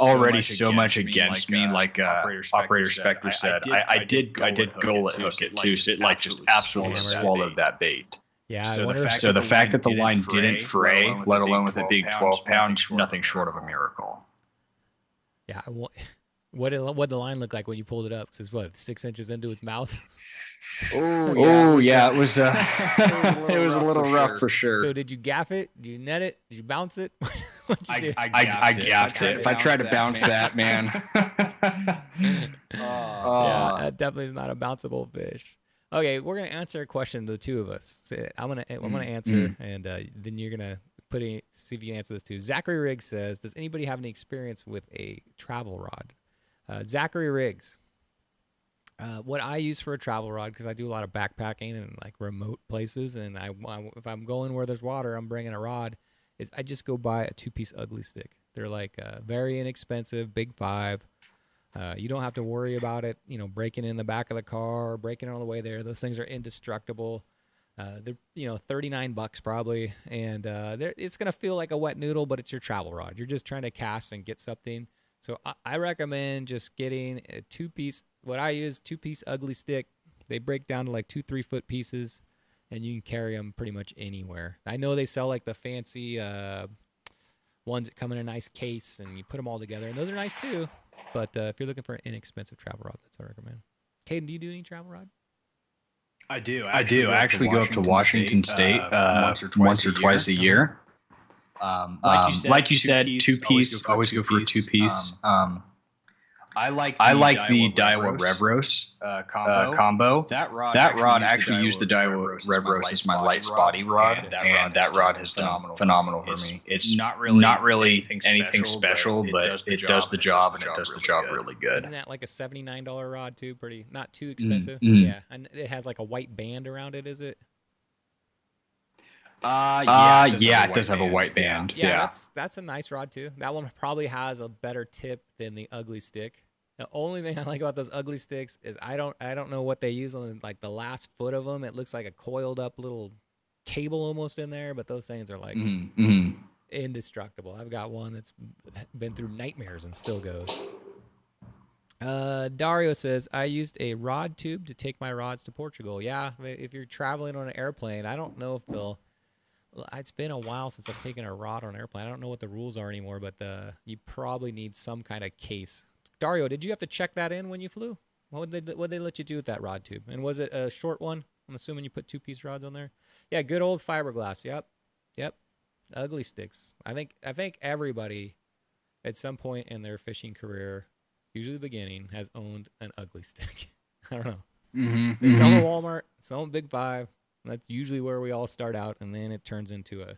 already so much against me, like Operator Spectre said. I did gullet hook it too, so it like just absolutely swallowed that bait. Yeah. So the fact that the line didn't fray, let alone with it being 12 pounds, nothing short of a miracle. Yeah. What did the line look like when you pulled it up? Because it's what, 6 inches into its mouth? Oh yeah, it was it was a little rough for sure. So did you gaff it? Did you net it? Did you bounce it? I gaffed it. If I tried to bounce that, man. Yeah, that definitely is not a bounceable fish. Okay, we're gonna answer a question, the two of us. So I'm gonna answer, and then you're gonna see if you can answer this too. Zachary Riggs says, "Does anybody have any experience with a travel rod?" Zachary Riggs. What I use for a travel rod, because I do a lot of backpacking and like remote places, and if I'm going where there's water, I'm bringing a rod. Is I just go buy a 2-piece ugly stick. They're like very inexpensive, big 5. You don't have to worry about it, you know, breaking in the back of the car or breaking it on the way there. Those things are indestructible. They're, you know, $39 probably, and it's gonna feel like a wet noodle, but it's your travel rod. You're just trying to cast and get something. So I recommend just getting a 2-piece. What I use, 2-piece ugly stick. They break down to like 2-3 foot pieces, and you can carry them pretty much anywhere. I know they sell like the fancy ones that come in a nice case, and you put them all together, and those are nice too. But if you're looking for an inexpensive travel rod, that's what I recommend. Caden, do you do any travel rod? I do. I actually go up to Washington State once or twice a year. Like you said, 2-piece. Always go for a 2-piece. I like the Daiwa Revros combo. That rod actually used the Daiwa Revros as my light spotty rod, and that rod has done phenomenal for me. It's not really anything special, but it does the job, and it does the job really good. Isn't that like a $79 rod too? Not too expensive. Yeah, and it has like a white band around it. Is it? It does have a white band. Yeah, that's a nice rod too. That one probably has a better tip than the ugly stick. The only thing I like about those ugly sticks is I don't know what they use on like the last foot of them. It looks like a coiled up little cable almost in there, but those things are like indestructible. I've got one that's been through nightmares and still goes. Dario says, I used a rod tube to take my rods to Portugal. Yeah, if you're traveling on an airplane, I don't know if they'll... It's been a while since I've taken a rod on an airplane. I don't know what the rules are anymore, but you probably need some kind of case. Dario, did you have to check that in when you flew? What would they let you do with that rod tube? And was it a short one? I'm assuming you put 2-piece rods on there. Yeah, good old fiberglass. Yep. Ugly sticks. I think everybody at some point in their fishing career, usually the beginning, has owned an ugly stick. I don't know. They sell them at Walmart, sell them at Big 5. That's usually where we all start out, and then it turns into a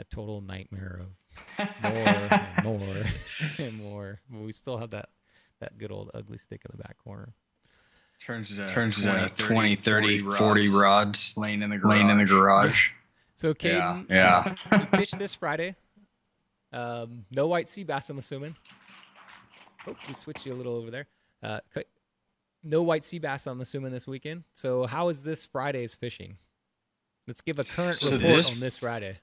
total nightmare of more and more and more. But we still have that good old ugly stick in the back corner. Turns into 20, 30, 40 rods laying in the garage. So, Caden, you fished this Friday. No white sea bass, I'm assuming. Oh, we switched you a little over there. No white sea bass, I'm assuming, this weekend. So how is this Friday's fishing? Let's give a current report on this Friday.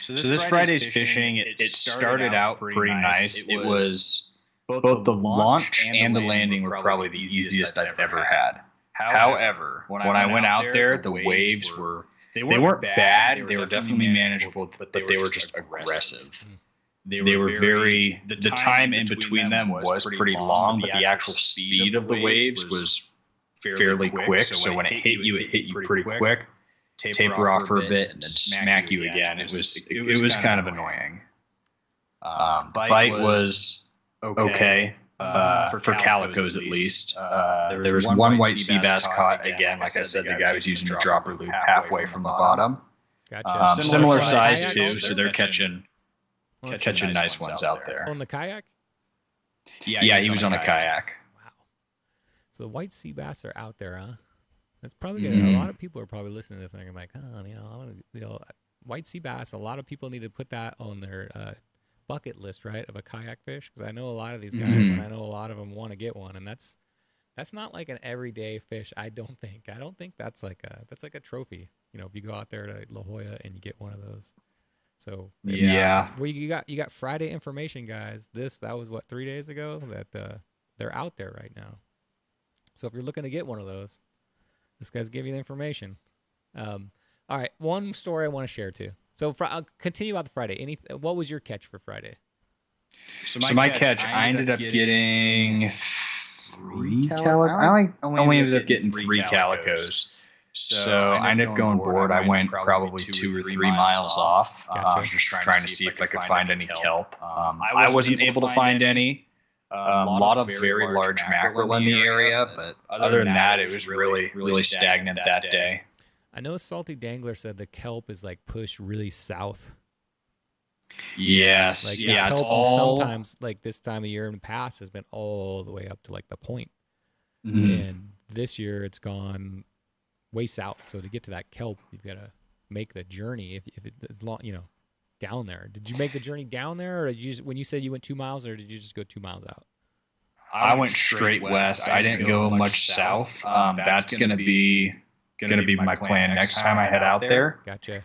So this Friday's fishing, it started out pretty nice. It was both the launch and the landing were probably the easiest I've ever had. However, when I went out there, the waves they weren't bad. They were definitely manageable, but they were just aggressive. they were very, the time in between them was pretty long, but the actual speed of the waves was fairly quick. So when it hit you pretty quick. Taper off for a bit and then smack you again. It was kind of annoying. Bite was okay for calicos at least. There was one white sea bass caught again. Like I said, the guy was using the dropper loop halfway from the bottom. Gotcha. Similar size too, so they're catching nice ones out there. On the kayak? Yeah, he was on a kayak. Wow. So the white sea bass are out there, huh? That's probably gonna. A lot of people are probably listening to this and they're gonna be like, oh, I want to, white sea bass. A lot of people need to put that on their bucket list, right, of a kayak fish. Because I know a lot of these guys, and I know a lot of them want to get one, and that's not like an everyday fish. I don't think that's like a trophy. If you go out there to La Jolla and you get one of those. So yeah, well, you got Friday information, guys. That was what, 3 days ago that they're out there right now. So if you're looking to get one of those. This guy's giving you the information. All right, one story I want to share too. So I'll continue about the Friday. What was your catch for Friday? So my catch, I ended up getting 3 calicos. I only ended up getting 3 calicos. So I ended up going board. I went probably 2 or 3 miles off. I was just trying to see if I could find any kelp. I wasn't able to find any. A lot of very large mackerel in the area, but other than that, it was really stagnant that day. I know Salty Dangler said the kelp is like pushed really south. Yes, like yeah, kelp it's all sometimes like this time of year in the past has been all the way up to like the point, and this year it's gone way south. So to get to that kelp, you've got to make the journey. If it's long, down there. Did you make the journey down there, or did you just, when you said you went 2 miles, or did you just go 2 miles out? I went straight west. I didn't go much south. That's gonna be my plan next time I head out there. Gotcha.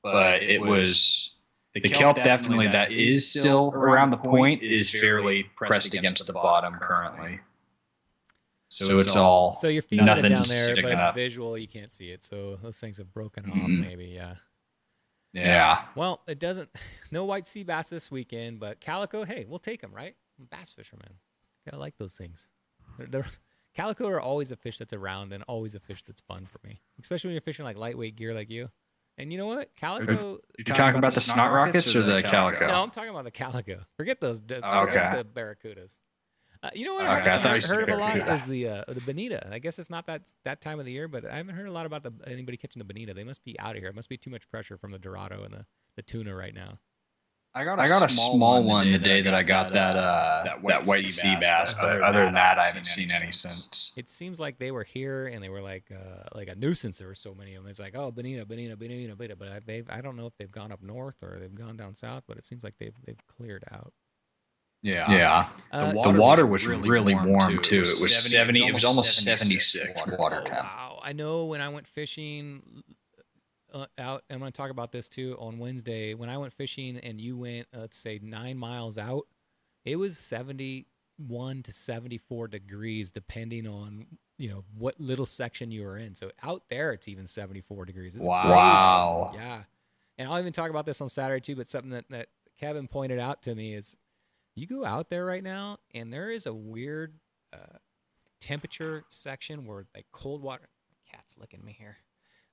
But it was the kelp definitely that is still around the point is fairly pressed against the bottom currently. So it's all. So you're feeling it down there, sticking but it's up. visual. You can't see it. So those things have broken off, maybe. Yeah. Yeah. Well, it doesn't. No white sea bass this weekend, but calico. Hey, we'll take them, right? Bass fishermen. Gotta like those things. Calico are always a fish that's around and always a fish that's fun for me, especially when you're fishing like lightweight gear like you. And you know what? Calico. You're talking about the snot rockets or the calico? No, I'm talking about the calico. Forget those. Forget the barracudas. You know what I heard of a lot is the bonita. I guess it's not that time of the year, but I haven't heard a lot about anybody catching the bonita. They must be out of here. It must be too much pressure from the Dorado and the tuna right now. I got a small one the day that I got that white sea bass, but other than that, I haven't seen any since. It seems like they were here and they were like a nuisance. There were so many of them. It's like, oh, bonita. But I don't know if they've gone up north or they've gone down south. But it seems like they've cleared out. Yeah. The water was really warm too. It was 70. It was almost 76 water temp. Wow. I know when I went fishing out, I'm going to talk about this too on Wednesday. When I went fishing and you went, let's say 9 miles out, it was 71 to 74 degrees depending on, what little section you were in. So out there, it's even 74 degrees. It's wow. Crazy. Yeah. And I'll even talk about this on Saturday too, but something that Kevin pointed out to me is you go out there right now and there is a weird temperature section where like cold water, my cat's licking me here.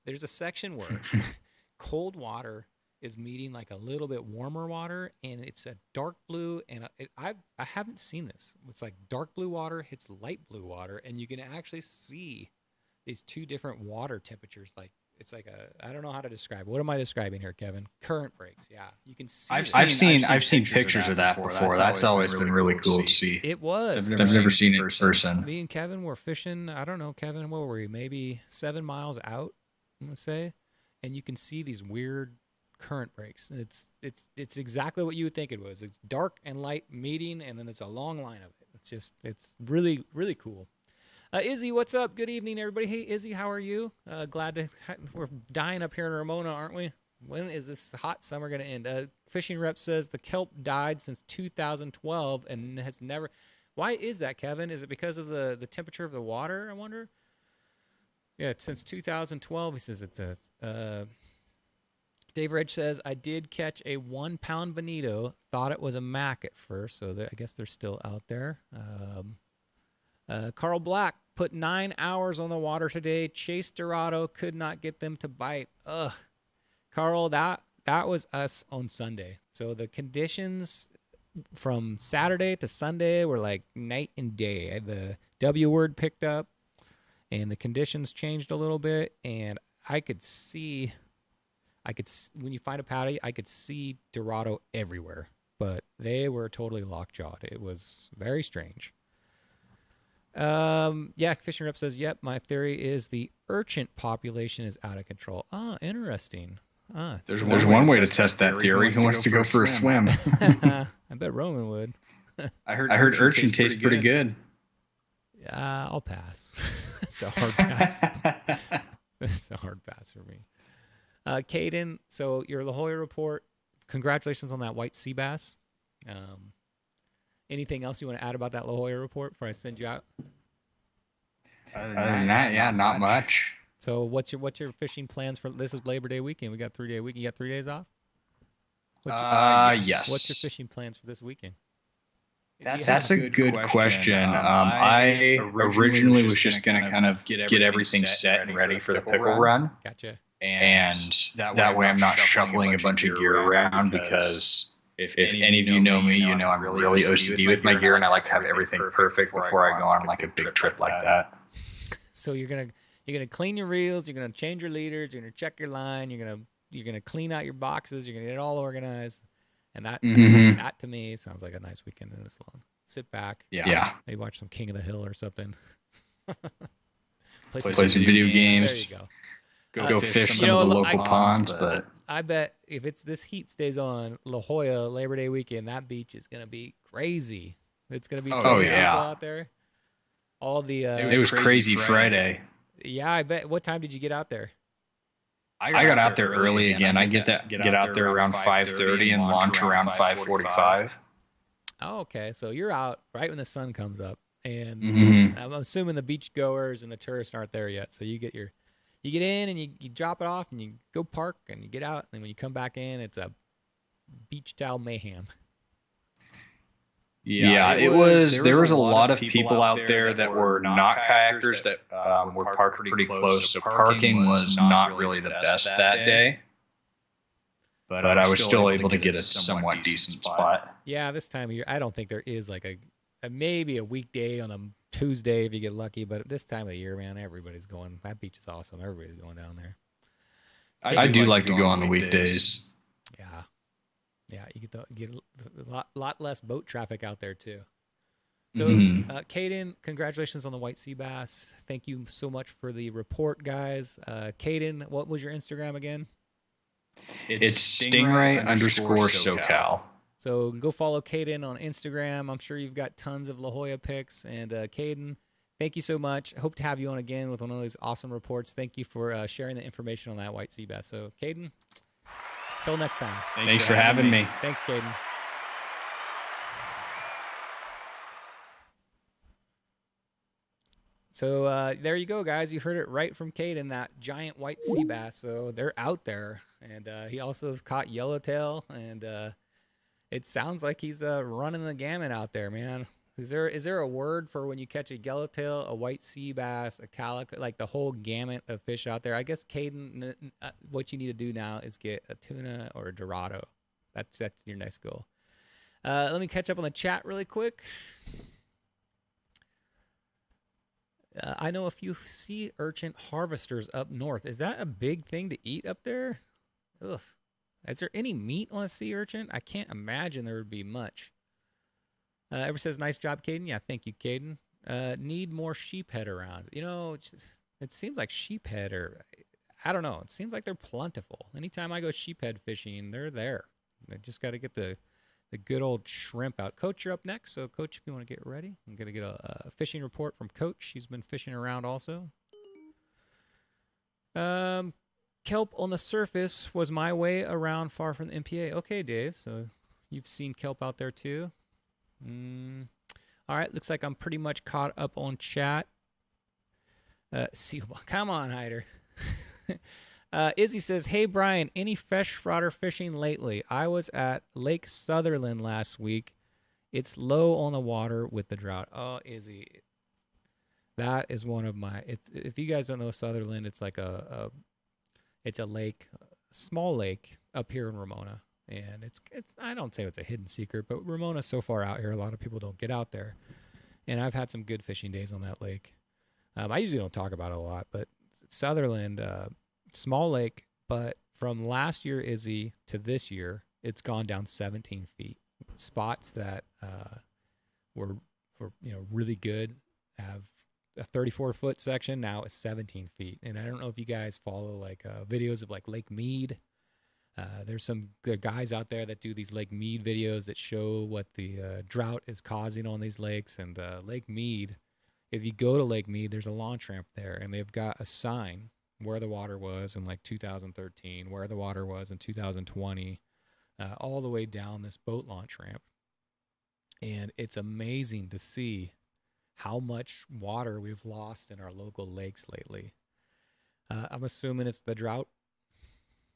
There's a section where cold water is meeting like a little bit warmer water, and it's a dark blue. And I haven't seen this. It's like dark blue water hits light blue water, and you can actually see these two different water temperatures. Like it's like I don't know how to describe. What am I describing here, Kevin? Current breaks. Yeah, you can see. I've seen pictures of that before. That's always been really cool to see. It was. I've never seen it in person. Me and Kevin were fishing. I don't know, Kevin. What were we? Maybe 7 miles out. I'm gonna say, and you can see these weird current breaks. It's exactly what you would think it was. It's dark and light meeting, and then it's a long line of it. It's really cool. Izzy, what's up? Good evening, everybody. Hey, Izzy, how are you? We're dying up here in Ramona, aren't we? When is this hot summer gonna end? Fishing Rep says the kelp died since 2012 and has never. Why is that, Kevin? Is it because of the temperature of the water? I wonder. Yeah, since 2012, he says it's Dave Reg says, I did catch a 1 pound bonito. Thought it was a mac at first, so I guess they're still out there. Carl Black put 9 hours on the water today. Chase Dorado could not get them to bite. Ugh. Carl, that was us on Sunday. So the conditions from Saturday to Sunday were like night and day. The W word picked up, and the conditions changed a little bit, and I could see when you find a patty, I could see Dorado everywhere, but they were totally lockjawed. It was very strange. Yeah, Fishing Rep says, yep, my theory is the urchin population is out of control. Ah, interesting. There's one way to test that theory. Who wants to go for a swim? I bet Roman would. I heard urchin tastes pretty good. I'll pass. It's a hard pass. It's a hard pass for me. Caden, so your La Jolla report, congratulations on that white sea bass. Anything else you want to add about that La Jolla report before I send you out? Other than that, yeah, not much. So what's your fishing plans for this is Labor Day weekend? We got 3-day weekend. You got 3 days off? Yes. What's your fishing plans for this weekend? That's a good question. I originally was just going to kind of get everything set and ready for the pickle run. Gotcha. And that way I'm not shuffling a bunch of gear around, because if any of you know me, you know I'm really OCD with my gear, and I like to have everything perfect before I go on like a big trip like that. So you're gonna clean your reels, you're gonna change your leaders, you're gonna check your line, you're gonna clean out your boxes, you're gonna get it all organized, and that to me sounds like a nice weekend in this long. Sit back, maybe watch some King of the Hill or something. Play some video games. There you go. Go fish some of the local ponds, but I bet if this heat stays on, La Jolla Labor Day weekend, that beach is gonna be crazy. It's gonna be so many people out there. All the it was crazy Friday. Yeah, I bet. What time did you get out there? I got out there early again. I get out there around 5:30 and launch around 5:45. Oh, okay. So you're out right when the sun comes up, and I'm assuming the beach goers and the tourists aren't there yet. So you get in and you drop it off and you go park and you get out, and when you come back in, it's a beach towel mayhem. Yeah, there was a lot of people out there that were not kayakers that were parked pretty close. So parking was not really the best that day. But I was still able to get a somewhat decent spot. Yeah, this time of year, I don't think there is like maybe a weekday on a Tuesday if you get lucky. But this time of the year, man, everybody's going. That beach is awesome. Everybody's going down there. I do like to go on the weekdays. Yeah. Yeah, you get a lot less boat traffic out there too. So, Caden, congratulations on the white sea bass. Thank you so much for the report, guys. Caden, what was your Instagram again? It's Stingray_SoCal. So go follow Caden on Instagram. I'm sure you've got tons of La Jolla pics. And Caden, thank you so much. I hope to have you on again with one of these awesome reports. Thank you for sharing the information on that white sea bass. So, Caden, until next time. Thanks for having me. Thanks, Caden. So there you go, guys. You heard it right from Caden, that giant white sea bass. So they're out there. And he also has caught yellowtail. And it sounds like he's running the gamut out there, man. Is there a word for when you catch a yellowtail, a white sea bass, a calico, like the whole gamut of fish out there? I guess, Caden, what you need to do now is get a tuna or a Dorado. That's your next goal. Let me catch up on the chat really quick. I know a few sea urchin harvesters up north. Is that a big thing to eat up there? Ugh. Is there any meat on a sea urchin? I can't imagine there would be much. Ever says, nice job, Caden. Yeah, thank you, Caden. Need more sheephead around. You know, it seems like sheephead I don't know. It seems like they're plentiful. Anytime I go sheephead fishing, they're there. I just got to get the good old shrimp out. Coach, you're up next. So, Coach, if you want to get ready, I'm going to get a fishing report from Coach. He's been fishing around also. Kelp on the surface was my way around far from the MPA. Okay, Dave. So you've seen kelp out there too. All right. Looks like I'm pretty much caught up on chat. Come on, Hyder. Izzy says, "Hey Brian, any freshwater fishing lately? I was at Lake Sutherland last week. It's low on the water with the drought." Oh, Izzy, that is one of my. It's if you guys don't know Sutherland, it's like it's a lake, a small lake up here in Ramona, and it's I don't say it's a hidden secret, but Ramona's so far out here, a lot of people don't get out there, and I've had some good fishing days on that lake. I usually don't talk about it a lot, but Sutherland, small lake, but from last year, Izzy, to this year, it's gone down 17 feet. Spots that were really good have a 34-foot section now is 17 feet. And I don't know if you guys follow like videos of like Lake Mead. There's some good guys out there that do these Lake Mead videos that show what the drought is causing on these lakes. And Lake Mead, if you go to Lake Mead, there's a launch ramp there, and they've got a sign where the water was in like 2013, where the water was in 2020, all the way down this boat launch ramp. And it's amazing to see how much water we've lost in our local lakes lately. I'm assuming it's the drought.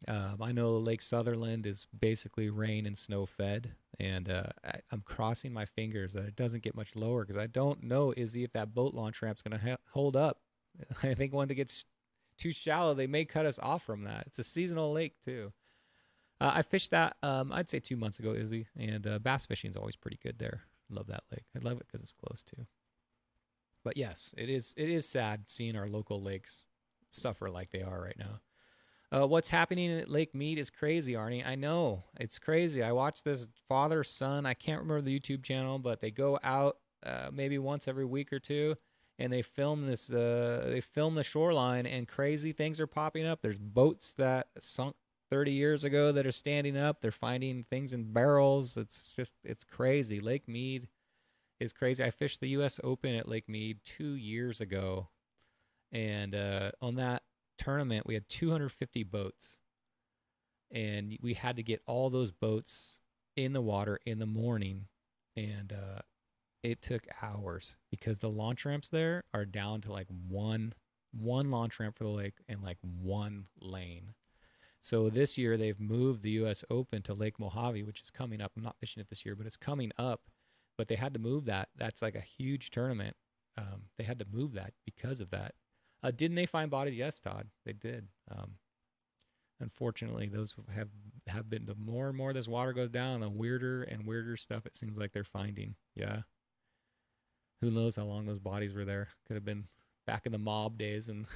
I know Lake Sutherland is basically rain and snow fed, and I'm crossing my fingers that it doesn't get much lower, because I don't know, Izzy, if that boat launch ramp's going to hold up. I think when it gets too shallow, they may cut us off from that. It's a seasonal lake, too. I fished that, I'd say 2 months ago, Izzy, and bass fishing is always pretty good there. Love that lake. I love it because it's close, too. But yes, it is sad seeing our local lakes suffer like they are right now. What's happening at Lake Mead is crazy, Arnie. I know. It's crazy. I watch this father-son, I can't remember the YouTube channel, but they go out maybe once every week or two, and they film this. They film the shoreline, and crazy things are popping up. There's boats that sunk 30 years ago that are standing up. They're finding things in barrels. It's crazy. Lake Mead is crazy. I fished the U.S. Open at Lake Mead 2 years ago, and on that tournament we had 250 boats, and we had to get all those boats in the water in the morning, and it took hours because the launch ramps there are down to like one launch ramp for the lake and like one lane. So this year they've moved the U.S. Open to Lake Mojave, which is coming up. I'm not fishing it this year, but it's coming up. But they had to move that. That's like a huge tournament. They had to move that because of that. Didn't they find bodies? Yes, Todd, they did. Unfortunately, those have been, the more and more this water goes down, the weirder and weirder stuff it seems like they're finding. Yeah. Who knows how long those bodies were there? Could have been back in the mob days and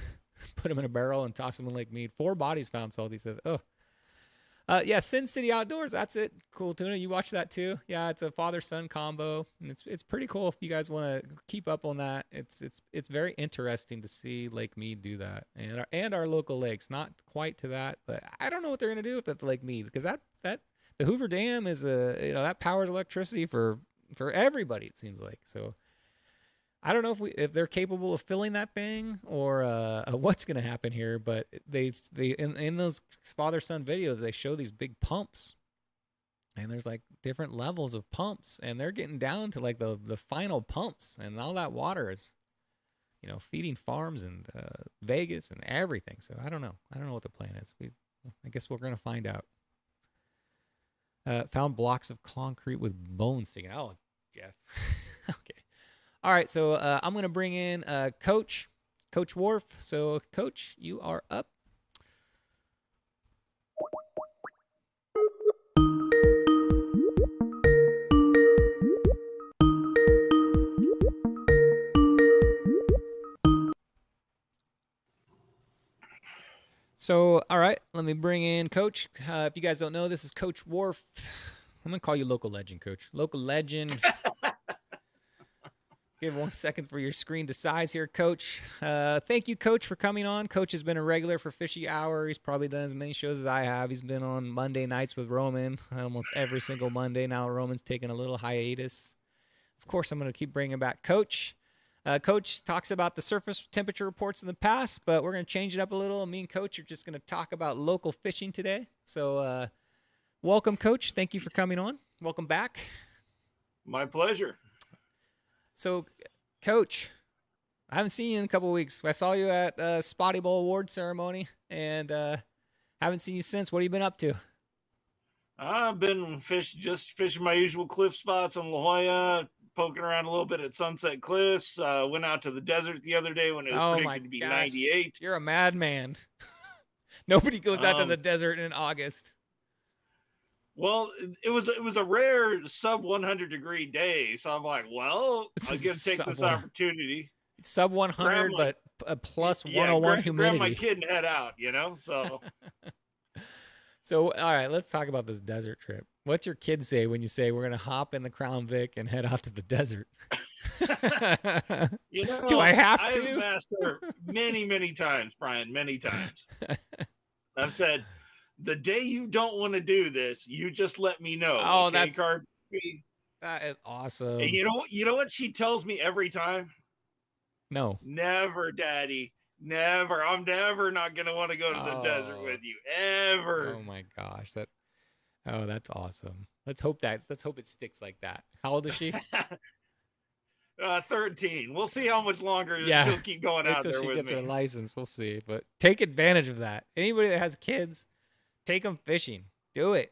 put them in a barrel and toss them in Lake Mead. 4 bodies found, Salty says. Oh. Yeah, Sin City Outdoors. That's it. Cool, Tuna. You watch that too? Yeah, it's a father-son combo, and it's pretty cool if you guys want to keep up on that. It's very interesting to see Lake Mead do that, and our local lakes. Not quite to that, but I don't know what they're gonna do with the Lake Mead, because that the Hoover Dam is that powers electricity for everybody, it seems like. So I don't know if they're capable of filling that thing, or what's going to happen here. But they in those father-son videos, they show these big pumps, and there's like different levels of pumps, and they're getting down to like the final pumps, and all that water is, feeding farms and Vegas and everything. So I don't know what the plan is. I guess we're going to find out. Found blocks of concrete with bones sticking out. Oh, Jeff. Okay. All right, so I'm going to bring in Coach Worf. So, Coach, you are up. So, all right, let me bring in Coach. If you guys don't know, this is Coach Worf. I'm going to call you Local Legend, Coach. Local Legend. Give 1 second for your screen to size here, Coach. Thank you, Coach, for coming on. Coach has been a regular for Fishy Hour. He's probably done as many shows as I have. He's been on Monday nights with Roman almost every single Monday. Now Roman's taking a little hiatus. Of course, I'm going to keep bringing back Coach. Coach talks about the surface temperature reports in the past, but we're going to change it up a little. Me and Coach are just going to talk about local fishing today. So welcome, Coach. Thank you for coming on. Welcome back. My pleasure. So, Coach, I haven't seen you in a couple of weeks. I saw you at Spotty Bowl award ceremony, and haven't seen you since. What have you been up to? I've been fishing my usual cliff spots in La Jolla, poking around a little bit at Sunset Cliffs. Went out to the desert the other day when it was predicted to be 98. You're a madman. Nobody goes out to the desert in August. Well, it was a rare sub 100 degree day, so I'm like, well, I'm gonna take this opportunity. Sub 100, but plus 101 humidity. Grab my kid and head out, So. So, all right, let's talk about this desert trip. What's your kid say when you say we're gonna hop in the Crown Vic and head out to the desert? Do I have to? I've asked her many times, Brian, many times. I've said, the day you don't want to do this, you just let me know. Oh, okay, that is awesome. And you know what she tells me every time? No. Never, Daddy. Never. I'm never not going to want to go to the desert with you. Ever. Oh my gosh. That's awesome. Let's hope it sticks like that. How old is she? 13. We'll see how much longer she'll keep going out there with me. Until she gets her license, we'll see. But take advantage of that. Anybody that has kids, take them fishing. Do it.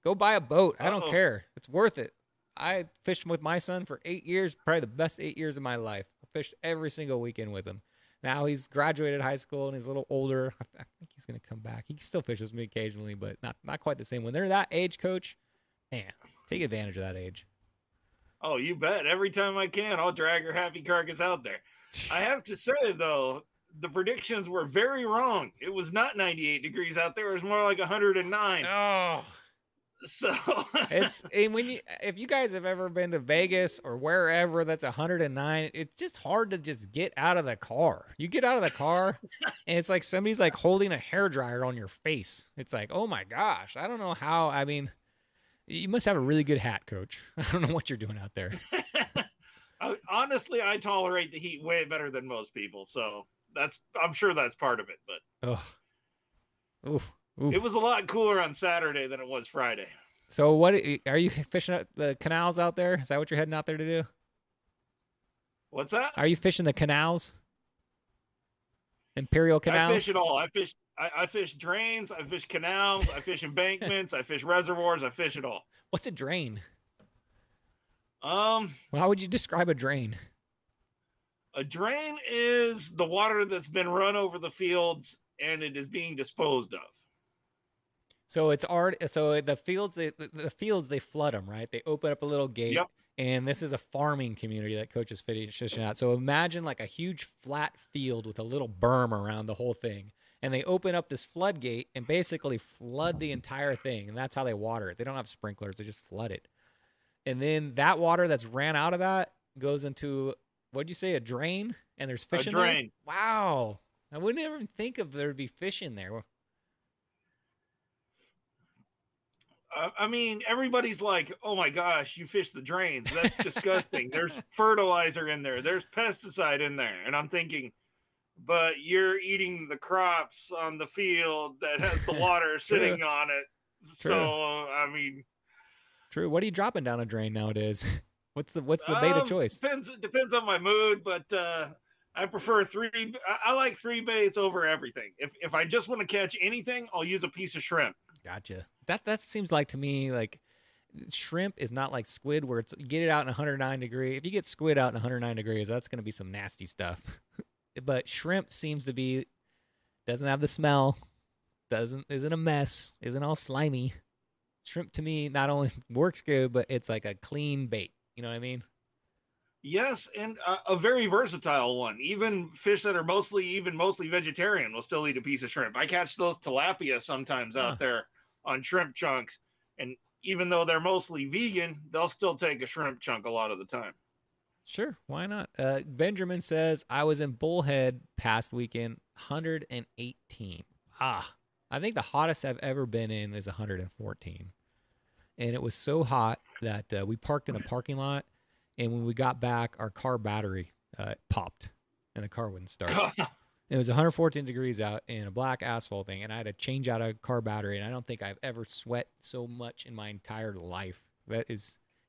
Go buy a boat. I don't care. It's worth it. I fished with my son for 8 years, probably the best 8 years of my life. I fished every single weekend with him. Now he's graduated high school and he's a little older. I think he's going to come back. He still fishes with me occasionally, but not quite the same. When they're that age, Coach, man, take advantage of that age. Oh, you bet. Every time I can, I'll drag her happy carcass out there. I have to say, though, the predictions were very wrong. It was not 98 degrees out there. It was more like 109. Oh. So if you guys have ever been to Vegas or wherever that's 109, it's just hard to just get out of the car. You get out of the car and it's like somebody's like holding a hairdryer on your face. It's like, oh my gosh, I don't know how. I mean, you must have a really good hat, Coach. I don't know what you're doing out there. Honestly, I tolerate the heat way better than most people, so I'm sure that's part of it. But Oof. It was a lot cooler on Saturday than it was Friday. So what are you fishing at the canals out there? Is that what you're heading out there to do? What's that? Are you fishing the canals? Imperial canals? I fish it all. I fish drains, I fish canals, I fish embankments, I fish reservoirs, I fish it all. What's a drain? How would you describe a drain? A drain is the water that's been run over the fields and it is being disposed of. So the fields they flood them, right? They open up a little gate. Yep. And this is a farming community that Coach is fishing at. So imagine like a huge flat field with a little berm around the whole thing. And they open up this floodgate and basically flood the entire thing. And that's how they water it. They don't have sprinklers. They just flood it. And then that water that's ran out of that goes into, what'd you say, a drain? And there's fish in there? A drain. Wow. I wouldn't ever think of there would be fish in there. I mean, everybody's like, oh my gosh, you fish the drains. That's disgusting. There's fertilizer in there. There's pesticide in there. And I'm thinking, but you're eating the crops on the field that has the water sitting on it. True. So, I mean. True. What are you dropping down a drain nowadays? What's the bait of choice? Depends on my mood, but I prefer I like 3 baits over everything. If I just want to catch anything, I'll use a piece of shrimp. Gotcha. That seems like to me like shrimp is not like squid where you get it out in 109 degrees. If you get squid out in 109 degrees, that's going to be some nasty stuff. But shrimp seems to be, doesn't have the smell, isn't a mess, isn't all slimy. Shrimp to me not only works good, but it's like a clean bait. You know what I mean? Yes, and a very versatile one. Even fish that are mostly vegetarian will still eat a piece of shrimp. I catch those tilapia sometimes out there on shrimp chunks, and even though they're mostly vegan, they'll still take a shrimp chunk a lot of the time. Sure, why not? Benjamin says, I was in Bullhead past weekend, 118. I think the hottest I've ever been in is 114. And it was so hot that we parked in a parking lot, and when we got back, our car battery popped, and the car wouldn't start. It was 114 degrees out in a black asphalt thing, and I had to change out a car battery, and I don't think I've ever sweat so much in my entire life.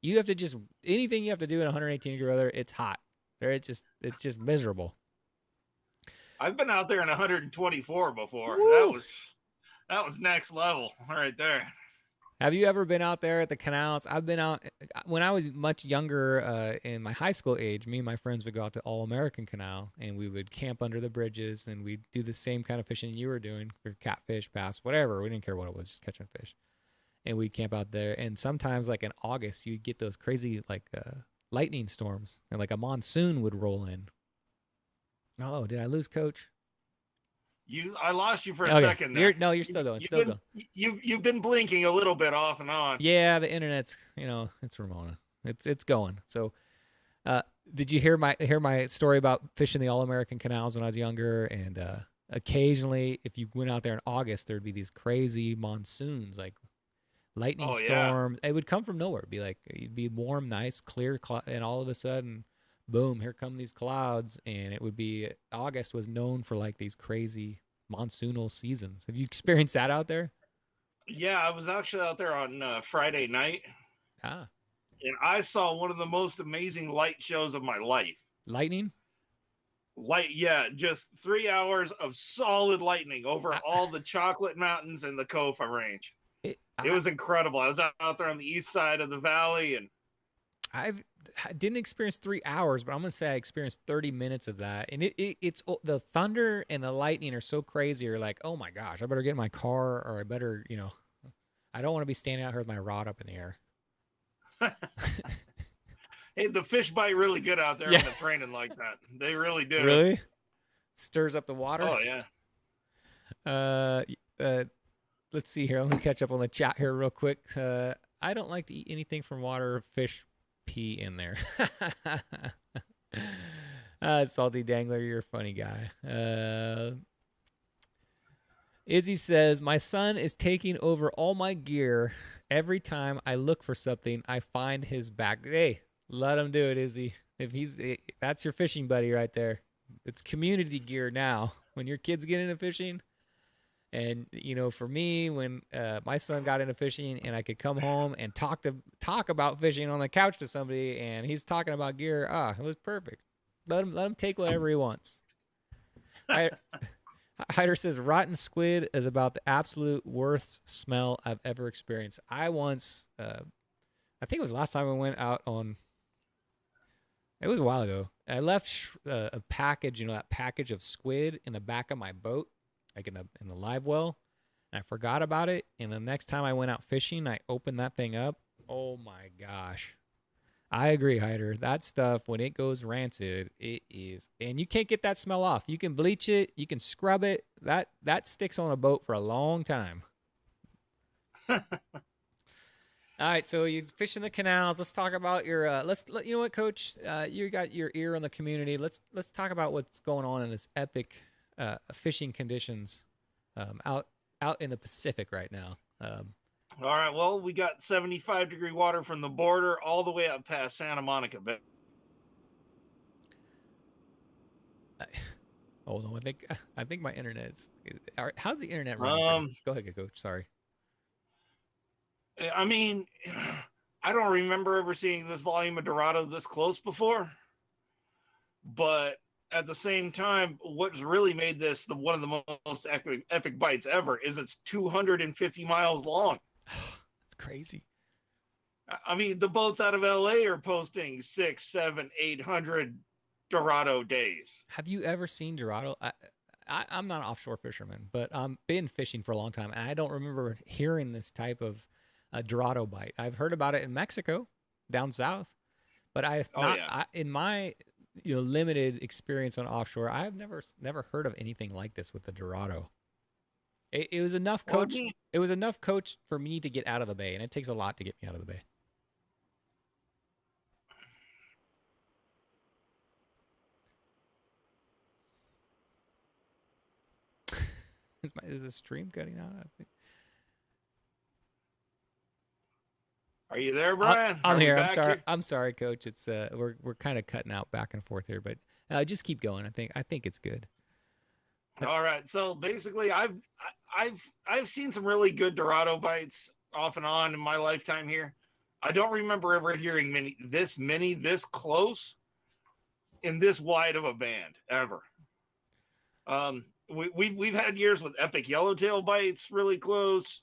You have to anything you have to do in 118 degree weather, it's hot. It's just miserable. I've been out there in 124 before. Woo! That was next level right there. Have you ever been out there at the canals? I've been out when I was much younger, in my high school age. Me and my friends would go out to All American Canal, and we would camp under the bridges, and we'd do the same kind of fishing you were doing for catfish, bass, whatever. We didn't care what it was, just catching fish. And we'd camp out there. And sometimes, like in August, you'd get those crazy lightning storms, and like a monsoon would roll in. Oh, did I lose Coach? I lost you for a second there. You're still going. You've been blinking a little bit off and on. Yeah, the internet's, it's Ramona. It's going. So, did you hear my story about fishing the All American Canals when I was younger? And occasionally, if you went out there in August, there'd be these crazy monsoons, like lightning storms. It would come from nowhere. It'd be warm, nice, clear, and all of a sudden, boom, here come these clouds. And it would be, August was known for like these crazy monsoonal seasons. Have you experienced that out there? Yeah, I was actually out there on Friday night. And I saw one of the most amazing light shows of my life. Lightning? Just 3 hours of solid lightning over all the Chocolate Mountains and the Kofa Range. It was incredible. I was out there on the east side of the valley, and I didn't experience 3 hours, but I'm going to say I experienced 30 minutes of that. And it's the thunder and the lightning are so crazy. You're like, oh my gosh, I better get in my car, or I better, I don't want to be standing out here with my rod up in the air. Hey, the fish bite really good out there when it's raining like that. They really do. Really? Stirs up the water? Oh, yeah. Let's see here. Let me catch up on the chat here real quick. I don't like to eat anything from water or fish pee in there. Salty Dangler, you're a funny guy. Izzy says, my son is taking over all my gear. Every time I look for something, I find his back. Hey, let him do it, Izzy. That's your fishing buddy right there. It's community gear now. When your kids get into fishing, and for me, when my son got into fishing, and I could come home and talk about fishing on the couch to somebody, and he's talking about gear, it was perfect. Let him take whatever he wants. Hyder says, rotten squid is about the absolute worst smell I've ever experienced. I once, I think it was last time I went out on, it was a while ago. I left a package, that package of squid in the back of my boat, like in the live well. And I forgot about it. And the next time I went out fishing, I opened that thing up. Oh my gosh. I agree, Hyder. That stuff, when it goes rancid, it is. And you can't get that smell off. You can bleach it. You can scrub it. That sticks on a boat for a long time. All right, so you fish in the canals. Let's talk about your. You know what, Coach? You got your ear on the community. Let's talk about what's going on in this epic fishing conditions out in the Pacific right now. All right, well, we got 75-degree water from the border all the way up past Santa Monica Bay. Hold on, I think my internet's. How's the internet running? Go ahead, Coach. Sorry. I mean, I don't remember ever seeing this volume of Dorado this close before. But at the same time, what's really made this one of the most epic bites ever is it's 250 miles long. That's crazy. I mean, the boats out of LA are posting 600, 700, 800 Dorado days. Have you ever seen Dorado? I'm not an offshore fisherman, but I've been fishing for a long time, and I don't remember hearing this type of Dorado bite. I've heard about it in Mexico, down south, but I have not. In my limited experience on offshore, I've never heard of anything like this with the Dorado. It was enough, Coach. It was enough, Coach, for me to get out of the bay, and it takes a lot to get me out of the bay. Is the stream cutting out? I think. Are you there, Brian? I'm here. I'm sorry, Coach. It's we're kind of cutting out back and forth here, but just keep going. I think it's good. All right. So basically, I've seen some really good Dorado bites off and on in my lifetime here. I don't remember ever hearing this close in this wide of a band ever. We've had years with epic yellowtail bites really close.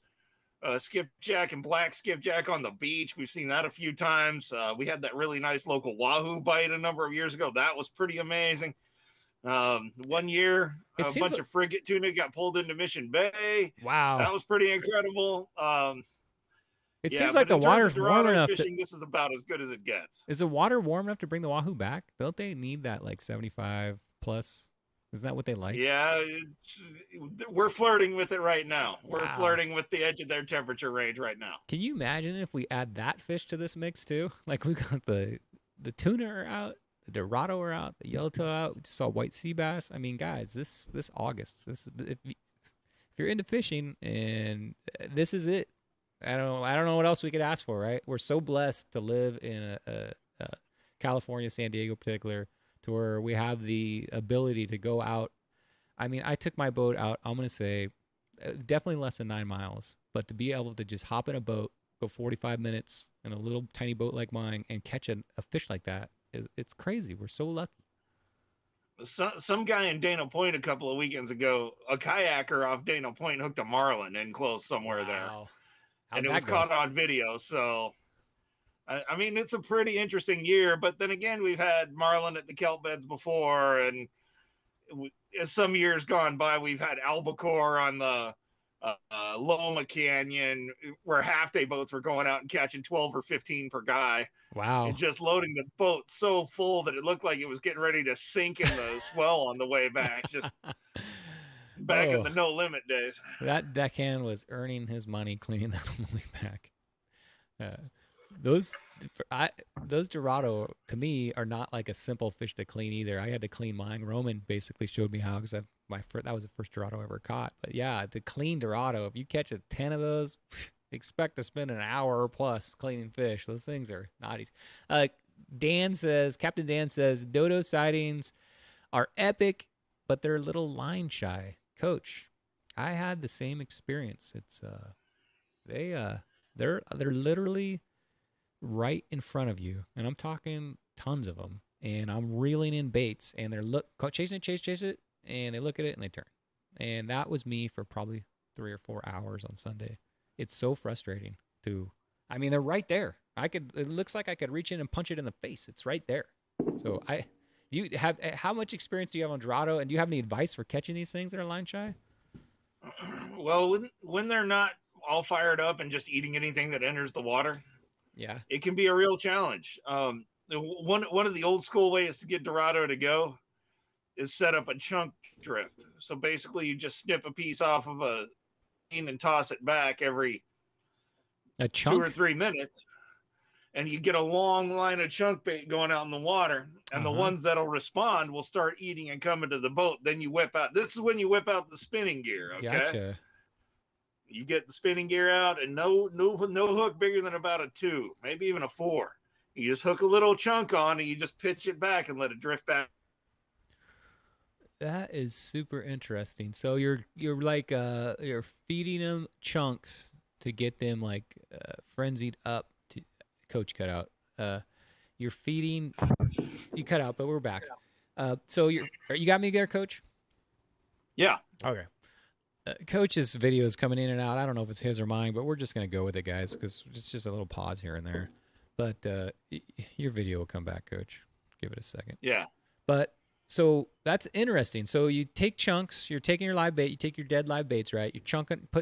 Skipjack and black skipjack on the beach. We've seen that a few times. We had that really nice local wahoo bite a number of years ago. That was pretty amazing. 1 year, a bunch of frigate tuna got pulled into Mission Bay. Wow. That was pretty incredible. It seems like the water's warm enough. Fishing, this is about as good as it gets. Is the water warm enough to bring the wahoo back? Don't they need that like 75 plus? Is that what they like? Yeah, we're flirting with it right now. Wow. We're flirting with the edge of their temperature range right now. Can you imagine if we add that fish to this mix too? Like we got the tuna are out, the dorado are out, the yellowtail out. We just saw white sea bass. I mean, guys, this August, if you're into fishing, and this is it. I don't know what else we could ask for, right? We're so blessed to live in a California, San Diego in particular, to where we have the ability to go out. I mean, I took my boat out, I'm going to say definitely less than 9 miles, but to be able to just hop in a boat, go 45 minutes in a little tiny boat like mine and catch a fish like that, it's crazy. We're so lucky. Some guy in Dana Point a couple of weekends ago, a kayaker off Dana Point hooked a marlin in close somewhere there. And it was caught on video. So, I mean, it's a pretty interesting year. But then again, we've had marlin at the kelp beds before. And as some years gone by, we've had albacore on the Loma Canyon, where half-day boats were going out and catching 12 or 15 per guy. Wow. And just loading the boat so full that it looked like it was getting ready to sink in the swell on the way back. Just back in the no limit days. That deckhand was earning his money cleaning that on the way back. Those Dorado to me are not like a simple fish to clean either. I had to clean mine. Roman basically showed me how, because that was the first Dorado I ever caught. But yeah, to clean Dorado, if you catch 10 of those, expect to spend an hour or plus cleaning fish. Those things are not easy. Captain Dan says, dodo sightings are epic, but they're a little line shy. Coach, I had the same experience. It's they're literally right in front of you, and I'm talking tons of them, and I'm reeling in baits, and they're chase it, and they look at it and they turn. And that was me for probably 3 or 4 hours on Sunday. It's so frustrating I mean, they're right there. It looks like I could reach in and punch it in the face. It's right there. So how much experience do you have on Dorado, and do you have any advice for catching these things that are line shy? Well, when they're not all fired up and just eating anything that enters the water, yeah, it can be a real challenge. One of the old school ways to get Dorado to go is set up a chunk drift. So basically, you just snip a piece off of a and toss it back every 2 or 3 minutes. And you get a long line of chunk bait going out in the water, and the ones that'll respond will start eating and coming to the boat. Then you whip out. This is when you whip out the spinning gear. Okay. Gotcha. You get the spinning gear out, and no hook bigger than about a 2, maybe even a 4. You just hook a little chunk on, and you just pitch it back and let it drift back. That is super interesting. So you're like you're feeding them chunks to get them like frenzied up. Coach cut out. You're feeding. You cut out, but we're back. So you got me there, Coach? Yeah. Okay. Coach's video is coming in and out. I don't know if it's his or mine, but we're just gonna go with it, guys, because it's just a little pause here and there. But your video will come back, Coach. Give it a second. Yeah. But so that's interesting. So you take chunks. You're taking your live bait. You take your dead live baits, right? You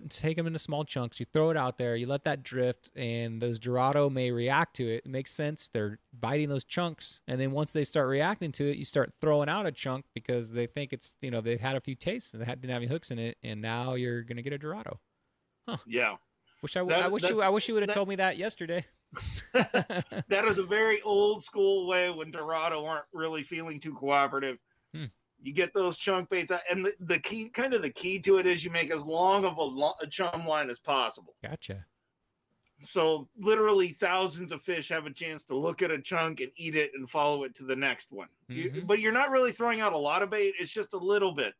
take them into small chunks. You throw it out there. You let that drift, and those Dorado may react to it. It makes sense. They're biting those chunks, and then once they start reacting to it, you start throwing out a chunk because they think it's they had a few tastes and they didn't have any hooks in it, and now you're gonna get a Dorado. Huh? Yeah. I wish you would have told me that yesterday. That is a very old school way when Dorado aren't really feeling too cooperative. You get those chunk baits out, and the key to it is you make as long of a chum line as possible. Gotcha. So literally thousands of fish have a chance to look at a chunk and eat it and follow it to the next one. But you're not really throwing out a lot of bait. It's just a little bit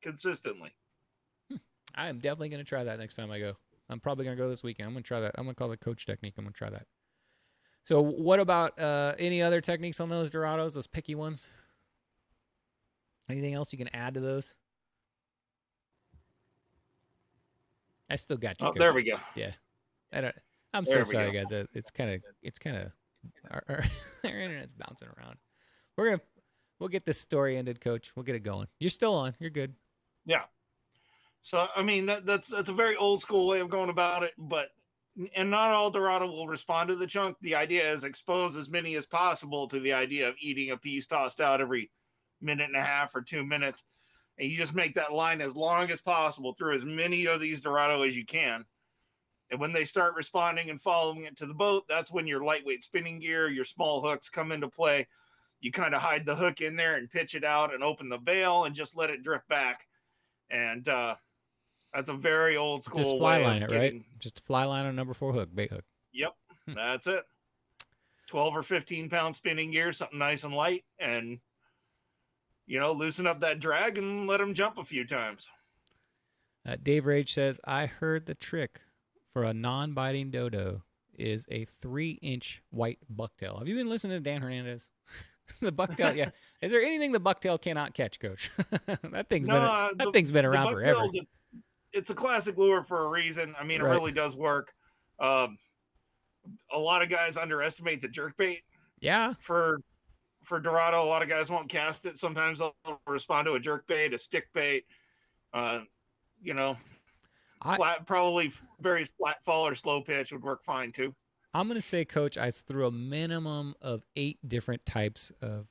consistently. I am definitely going to try that next time I go. I'm probably going to go this weekend. I'm going to try that. I'm going to call it Coach technique. I'm going to try that. So what about any other techniques on those Dorados, those picky ones? Anything else you can add to those? I still got you, Oh, Coach. there we go. Yeah. I'm There so we sorry, go. guys. It's kind of our internet's bouncing around. We'll get this story ended, Coach. We'll get it going. You're still on. You're good. Yeah. So I mean that's a very old school way of going about it, and not all Dorado will respond to the chunk. The idea is expose as many as possible to the idea of eating a piece tossed out every minute and a half or 2 minutes, and you just make that line as long as possible through as many of these Dorado as you can. And when they start responding and following it to the boat, that's when your lightweight spinning gear, your small hooks come into play. You kind of hide the hook in there and pitch it out and open the bail and just let it drift back. And that's a very old school just fly way line of it, right? Just fly line on number 4 hook, bait hook. Yep, that's it. 12 or 15 pound spinning gear, something nice and light, and loosen up that drag and let them jump a few times. Dave Rage says, I heard the trick for a non-biting dodo is a 3-inch white bucktail. Have you been listening to Dan Hernandez? The bucktail, yeah. Is there anything the bucktail cannot catch, Coach? that thing's been around forever. It's a classic lure for a reason. I mean, it really does work. A lot of guys underestimate the jerkbait. Yeah. For Dorado, a lot of guys won't cast it. Sometimes they'll respond to a jerkbait, a stick bait. Probably very flat fall or slow pitch would work fine too. I'm going to say, Coach, I threw a minimum of 8 different types of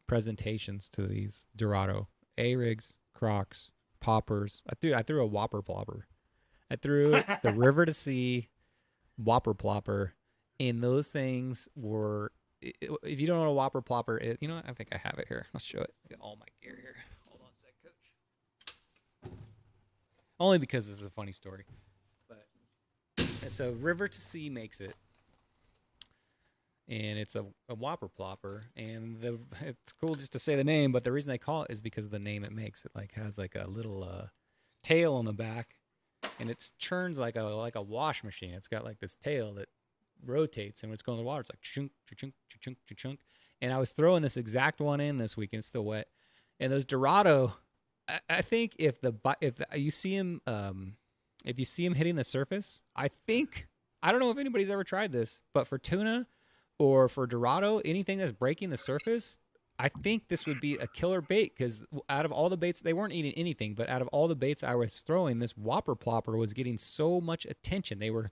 presentations to these Dorado. A-rigs, Crocs, poppers. I threw a whopper plopper. I threw the river to sea whopper plopper. And those things were, if you don't know what a whopper plopper is, I think I have it here. I'll show it. I got all my gear here. Hold on a sec, Coach. Only because this is a funny story. But it's a river to sea makes it. And it's a whopper plopper, and it's cool just to say the name, but the reason they call it is because of the name it makes. It has a little tail on the back, and it churns like a wash machine. It's got this tail that rotates, and when it's going in the water, it's like chunk, chunk, chunk, chunk. And I was throwing this exact one in this week, and it's still wet. And those Dorado, I think if you see him hitting the surface, I don't know if anybody's ever tried this, but for tuna or for Dorado, anything that's breaking the surface, I think this would be a killer bait, because out of all the baits, they weren't eating anything, but out of all the baits I was throwing, this whopper plopper was getting so much attention. They were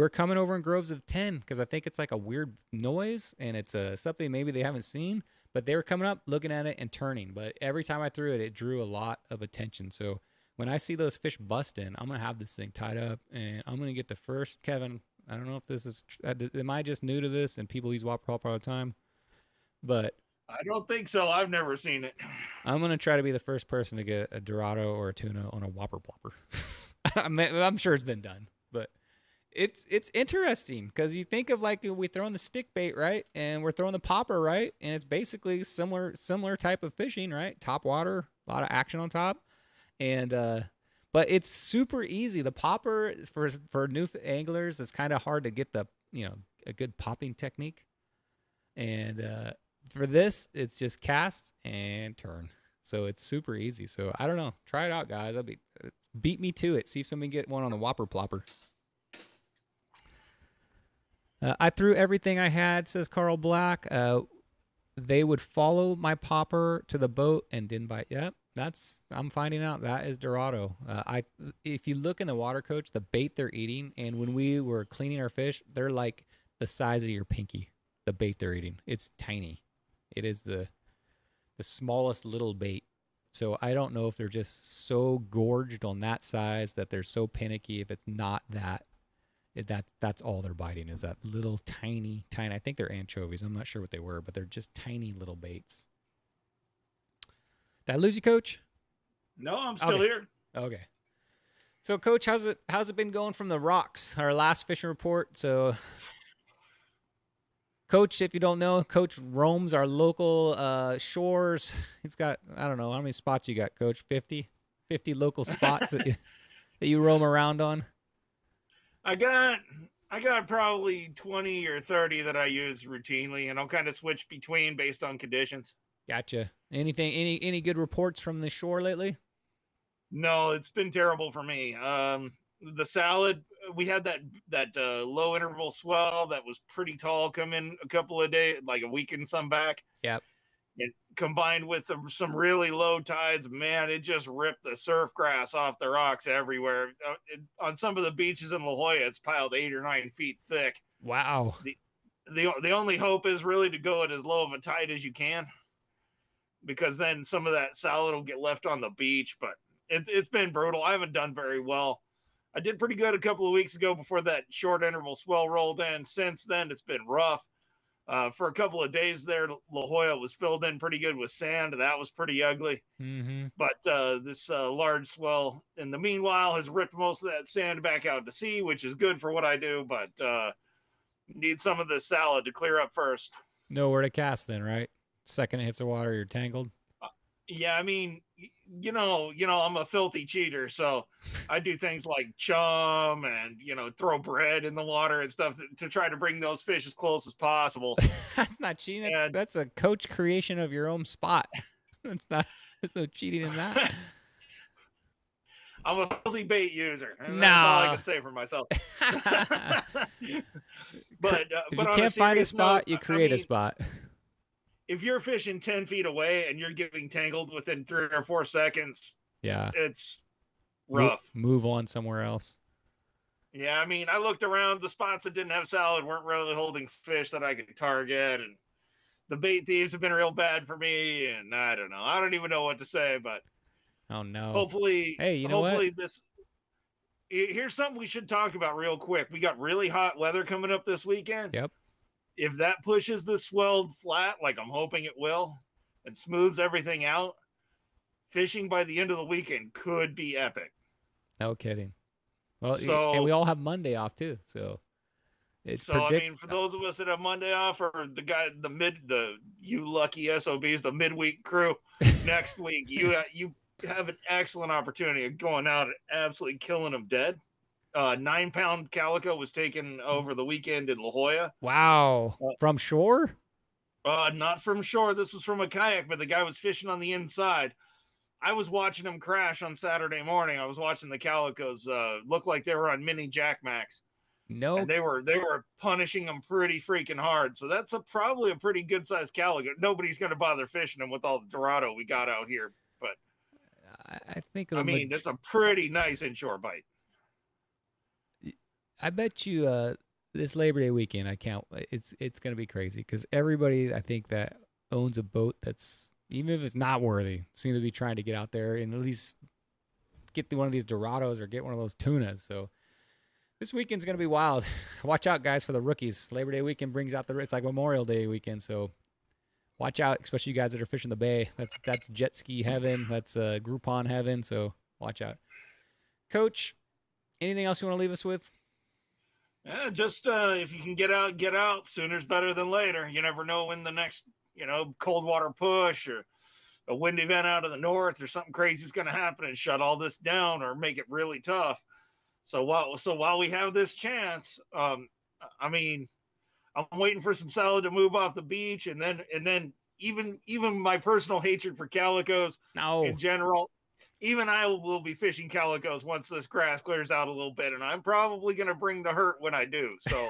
coming over in groves of 10, because I think it's like a weird noise, and it's something maybe they haven't seen, but they were coming up, looking at it, and turning. But every time I threw it, it drew a lot of attention. So when I see those fish busting, I'm going to have this thing tied up, and I'm going to get the first, Kevin, I don't know if this is, am I just new to this and people use whopper plopper all the time? But I don't think so. I've never seen it. I'm going to try to be the first person to get a Dorado or a tuna on a whopper plopper. I'm sure it's been done, but it's interesting, because you think of we throwing the stick bait, right? And we're throwing the popper, right? And it's basically similar type of fishing, right? Top water, a lot of action on top. And, but it's super easy. The popper for new anglers, it's kind of hard to get a good popping technique. And for this, it's just cast and turn. So it's super easy. So I don't know. Try it out, guys. Beat me to it. See if somebody can get one on the whopper plopper. I threw everything I had, says Carl Black. They would follow my popper to the boat and didn't bite. Yep. I'm finding out that is Dorado. If you look in the water, Coach, the bait they're eating, and when we were cleaning our fish, they're like the size of your pinky. The bait they're eating, it's tiny. It is the smallest little bait. So I don't know if they're just so gorged on that size that they're so panicky. If it's not that's all they're biting, is that little tiny. I think they're anchovies. I'm not sure what they were, but they're just tiny little baits. Did I lose you, Coach? No, I'm still here. Okay. So, Coach, how's it been going from the rocks? Our last fishing report. So, Coach, if you don't know, Coach roams our local shores. He's got, I don't know, how many spots you got, Coach? 50 local spots that you roam around on? I got probably 20 or 30 that I use routinely, and I'll kind of switch between based on conditions. Gotcha. Any good reports from the shore lately? No, it's been terrible for me. The salad, we had that low interval swell that was pretty tall come in a couple of days, like a week and some back. Yep. And combined with some really low tides, man, it just ripped the surf grass off the rocks everywhere. On some of the beaches in La Jolla, it's piled 8 or 9 feet thick. Wow. The only hope is really to go at as low of a tide as you can, because then some of that salad will get left on the beach. But it's been brutal. I haven't done very well. I did pretty good a couple of weeks ago before that short interval swell rolled in. Since then, it's been rough. For a couple of days there, La Jolla was filled in pretty good with sand. That was pretty ugly. Mm-hmm. But this large swell, in the meanwhile, has ripped most of that sand back out to sea, which is good for what I do. But need some of the salad to clear up first. Nowhere to cast then, right? Second it hits the water, you're tangled. Yeah, I mean, you know, I'm a filthy cheater, so I do things like chum and, throw bread in the water and stuff to try to bring those fish as close as possible. That's not cheating. That's a coach creation of your own spot. There's no cheating in that. I'm a filthy bait user. And that's all I can say for myself. But if you can't find a spot, you create a spot. If you're fishing 10 feet away and you're getting tangled within 3 or 4 seconds, yeah, it's rough. Move on somewhere else. Yeah, I mean, I looked around. The spots that didn't have salad weren't really holding fish that I could target, and the bait thieves have been real bad for me. And I don't know. I don't even know what to say, but oh no. Hopefully, hey, you know what? Here's something we should talk about real quick. We got really hot weather coming up this weekend. Yep. If that pushes the swelled flat, like I'm hoping it will, and smooths everything out, fishing by the end of the weekend could be epic. No kidding. Well, and we all have Monday off too, so it's I mean, for those of us that have Monday off, or you lucky SOBs, the midweek crew, next week you have an excellent opportunity of going out and absolutely killing them dead. 9-pound calico was taken over the weekend in La Jolla. Wow. From shore? Not from shore. This was from a kayak, but the guy was fishing on the inside. I was watching him crash on Saturday morning. I was watching the calicos look like they were on mini Jack Max. No. And they were punishing them pretty freaking hard. So that's probably a pretty good sized calico. Nobody's going to bother fishing them with all the Dorado we got out here. But I think it's a pretty nice inshore bite. I bet you this Labor Day weekend, it's going to be crazy because everybody I think that owns a boat that's, even if it's not worthy, seems to be trying to get out there and at least get one of these Dorados or get one of those tunas. So this weekend's going to be wild. Watch out, guys, for the rookies. Labor Day weekend brings out it's like Memorial Day weekend, so watch out, especially you guys that are fishing the bay. That's jet ski heaven. That's Groupon heaven, so watch out. Coach, anything else you want to leave us with? Yeah, just if you can get out. Sooner's better than later. You never know when the next, cold water push or a wind event out of the north or something crazy is going to happen and shut all this down or make it really tough. So while we have this chance, I'm waiting for some salad to move off the beach, and then even my personal hatred for calicos in general. Even I will be fishing calicos once this grass clears out a little bit, and I'm probably going to bring the hurt when I do. So,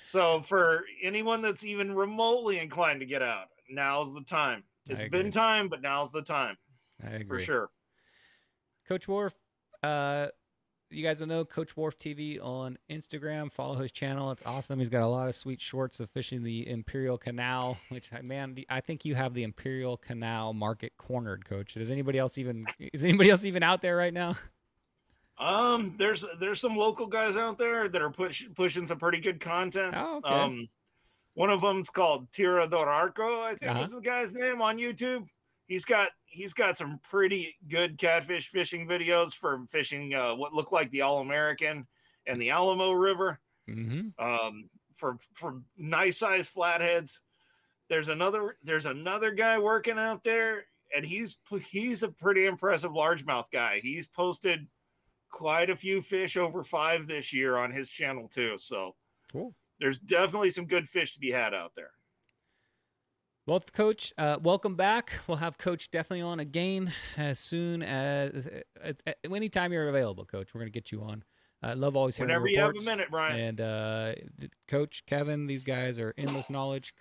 so for anyone that's even remotely inclined to get out, now's the time. It's been time, but now's the time. I agree. For sure. Coach Wharf, you guys don't know Coach Wharf TV on Instagram. Follow his channel. It's awesome. He's got a lot of sweet shorts of fishing the Imperial Canal, which, man, I think you have the Imperial Canal market cornered, Coach. Is anybody else even out there right now? There's some local guys out there that are pushing some pretty good content. Oh, okay. One of them's called Tira do Arco, I think is the guy's name on YouTube. He's got some pretty good catfish fishing videos for fishing what look like the All-American and the Alamo River. Mm-hmm. For nice sized flatheads. There's another guy working out there, and he's a pretty impressive largemouth guy. He's posted quite a few fish over 5 this year on his channel too. So cool. There's definitely some good fish to be had out there. Well, Coach, welcome back. We'll have Coach definitely on again as soon as anytime you're available, Coach. We're going to get you on. I love always hearing Whenever reports. you have a minute, Brian. And Coach, Kevin, these guys are endless knowledge.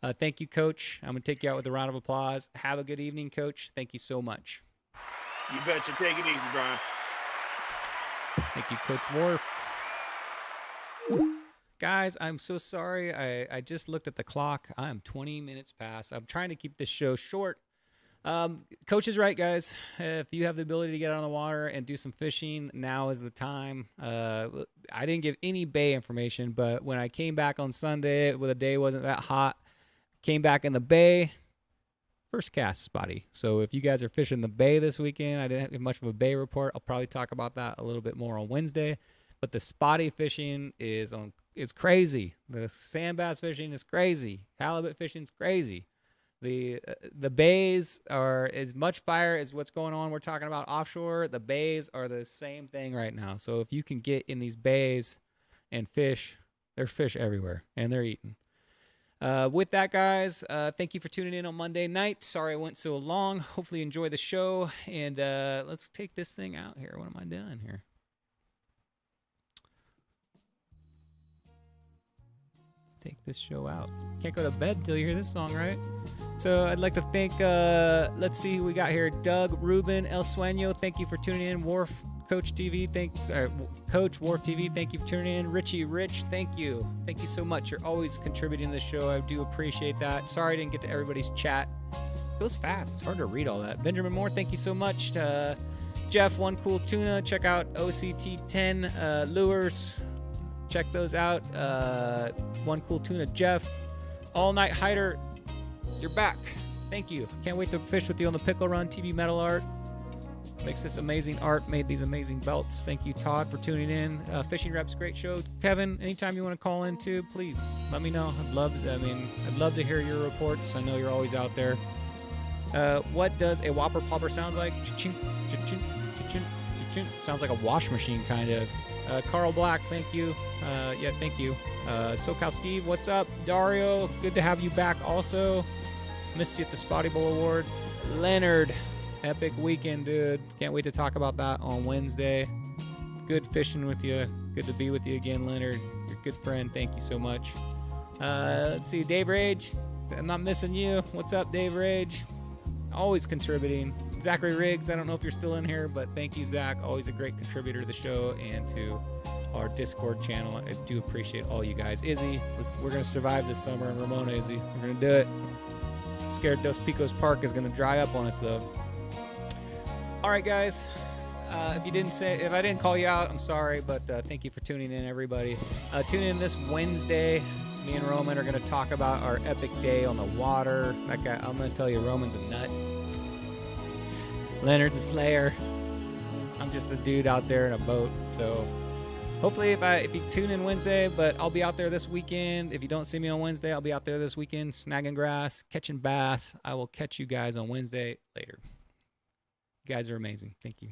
Thank you, Coach. I'm going to take you out with a round of applause. Have a good evening, Coach. Thank you so much. You betcha. Take it easy, Brian. Thank you, Coach Worf. Guys, I'm so sorry. I just looked at the clock. I'm 20 minutes past. I'm trying to keep this show short. Coach is right, guys. If you have the ability to get out on the water and do some fishing, now is the time. I didn't give any bay information, but when I came back on Sunday, when the day wasn't that hot, came back in the bay, first cast spotty. So if you guys are fishing the bay this weekend, I didn't have much of a bay report. I'll probably talk about that a little bit more on Wednesday. But the spotty fishing is crazy. The sand bass fishing is crazy. Halibut fishing is crazy. The bays are as much fire as what's going on. We're talking about offshore. The bays are the same thing right now. So if you can get in these bays and fish, there's fish everywhere, and they're eating. With that, guys, thank you for tuning in on Monday night. Sorry I went so long. Hopefully you enjoy the show. And let's take this thing out here. What am I doing here? Take this show out. Can't go to bed until you hear this song, right? So I'd like to thank, let's see who we got here. Doug, Ruben, El Sueño, thank you for tuning in. Wharf Coach TV, Coach Wharf TV, thank you for tuning in. Richie Rich, thank you. Thank you so much. You're always contributing to the show. I do appreciate that. Sorry I didn't get to everybody's chat. It goes fast. It's hard to read all that. Benjamin Moore, thank you so much. Jeff, One Cool Tuna, check out OCT10 Lures. Check those out. One Cool Tuna, Jeff. All Night Hider, you're back. Thank you. Can't wait to fish with you on the Pickle Run. TV Metal Art makes this amazing art, made these amazing belts. Thank you, Todd, for tuning in. Fishing Reps, great show. Kevin, anytime you want to call in too, please let me know. I'd love to hear your reports. I know you're always out there. What does a whopper plopper sound like? Cha-ching, cha-ching, cha-ching, cha-ching. Sounds like a wash machine, kind of. Carl Black, thank you. Thank you. SoCal Steve, what's up? Dario, good to have you back also. Missed you at the Spotty Bowl Awards. Leonard, epic weekend, dude. Can't wait to talk about that on Wednesday. Good fishing with you. Good to be with you again, Leonard. You're a good friend. Thank you so much. Let's see, Dave Rage. I'm not missing you. What's up, Dave Rage? Always contributing. Zachary Riggs, I don't know if you're still in here, but thank you, Zach. Always a great contributor to the show and to our Discord channel. I do appreciate all you guys. Izzy, we're going to survive this summer in Ramona, Izzy. We're going to do it. Scared Dos Picos Park is going to dry up on us, though. All right, guys. If I didn't call you out, I'm sorry, but thank you for tuning in, everybody. Tune in this Wednesday. Me and Roman are going to talk about our epic day on the water. That guy, I'm going to tell you, Roman's a nut. Leonard's a slayer. I'm just a dude out there in a boat. So hopefully if you tune in Wednesday, but I'll be out there this weekend. If you don't see me on Wednesday, I'll be out there this weekend snagging grass, catching bass. I will catch you guys on Wednesday later. You guys are amazing. Thank you.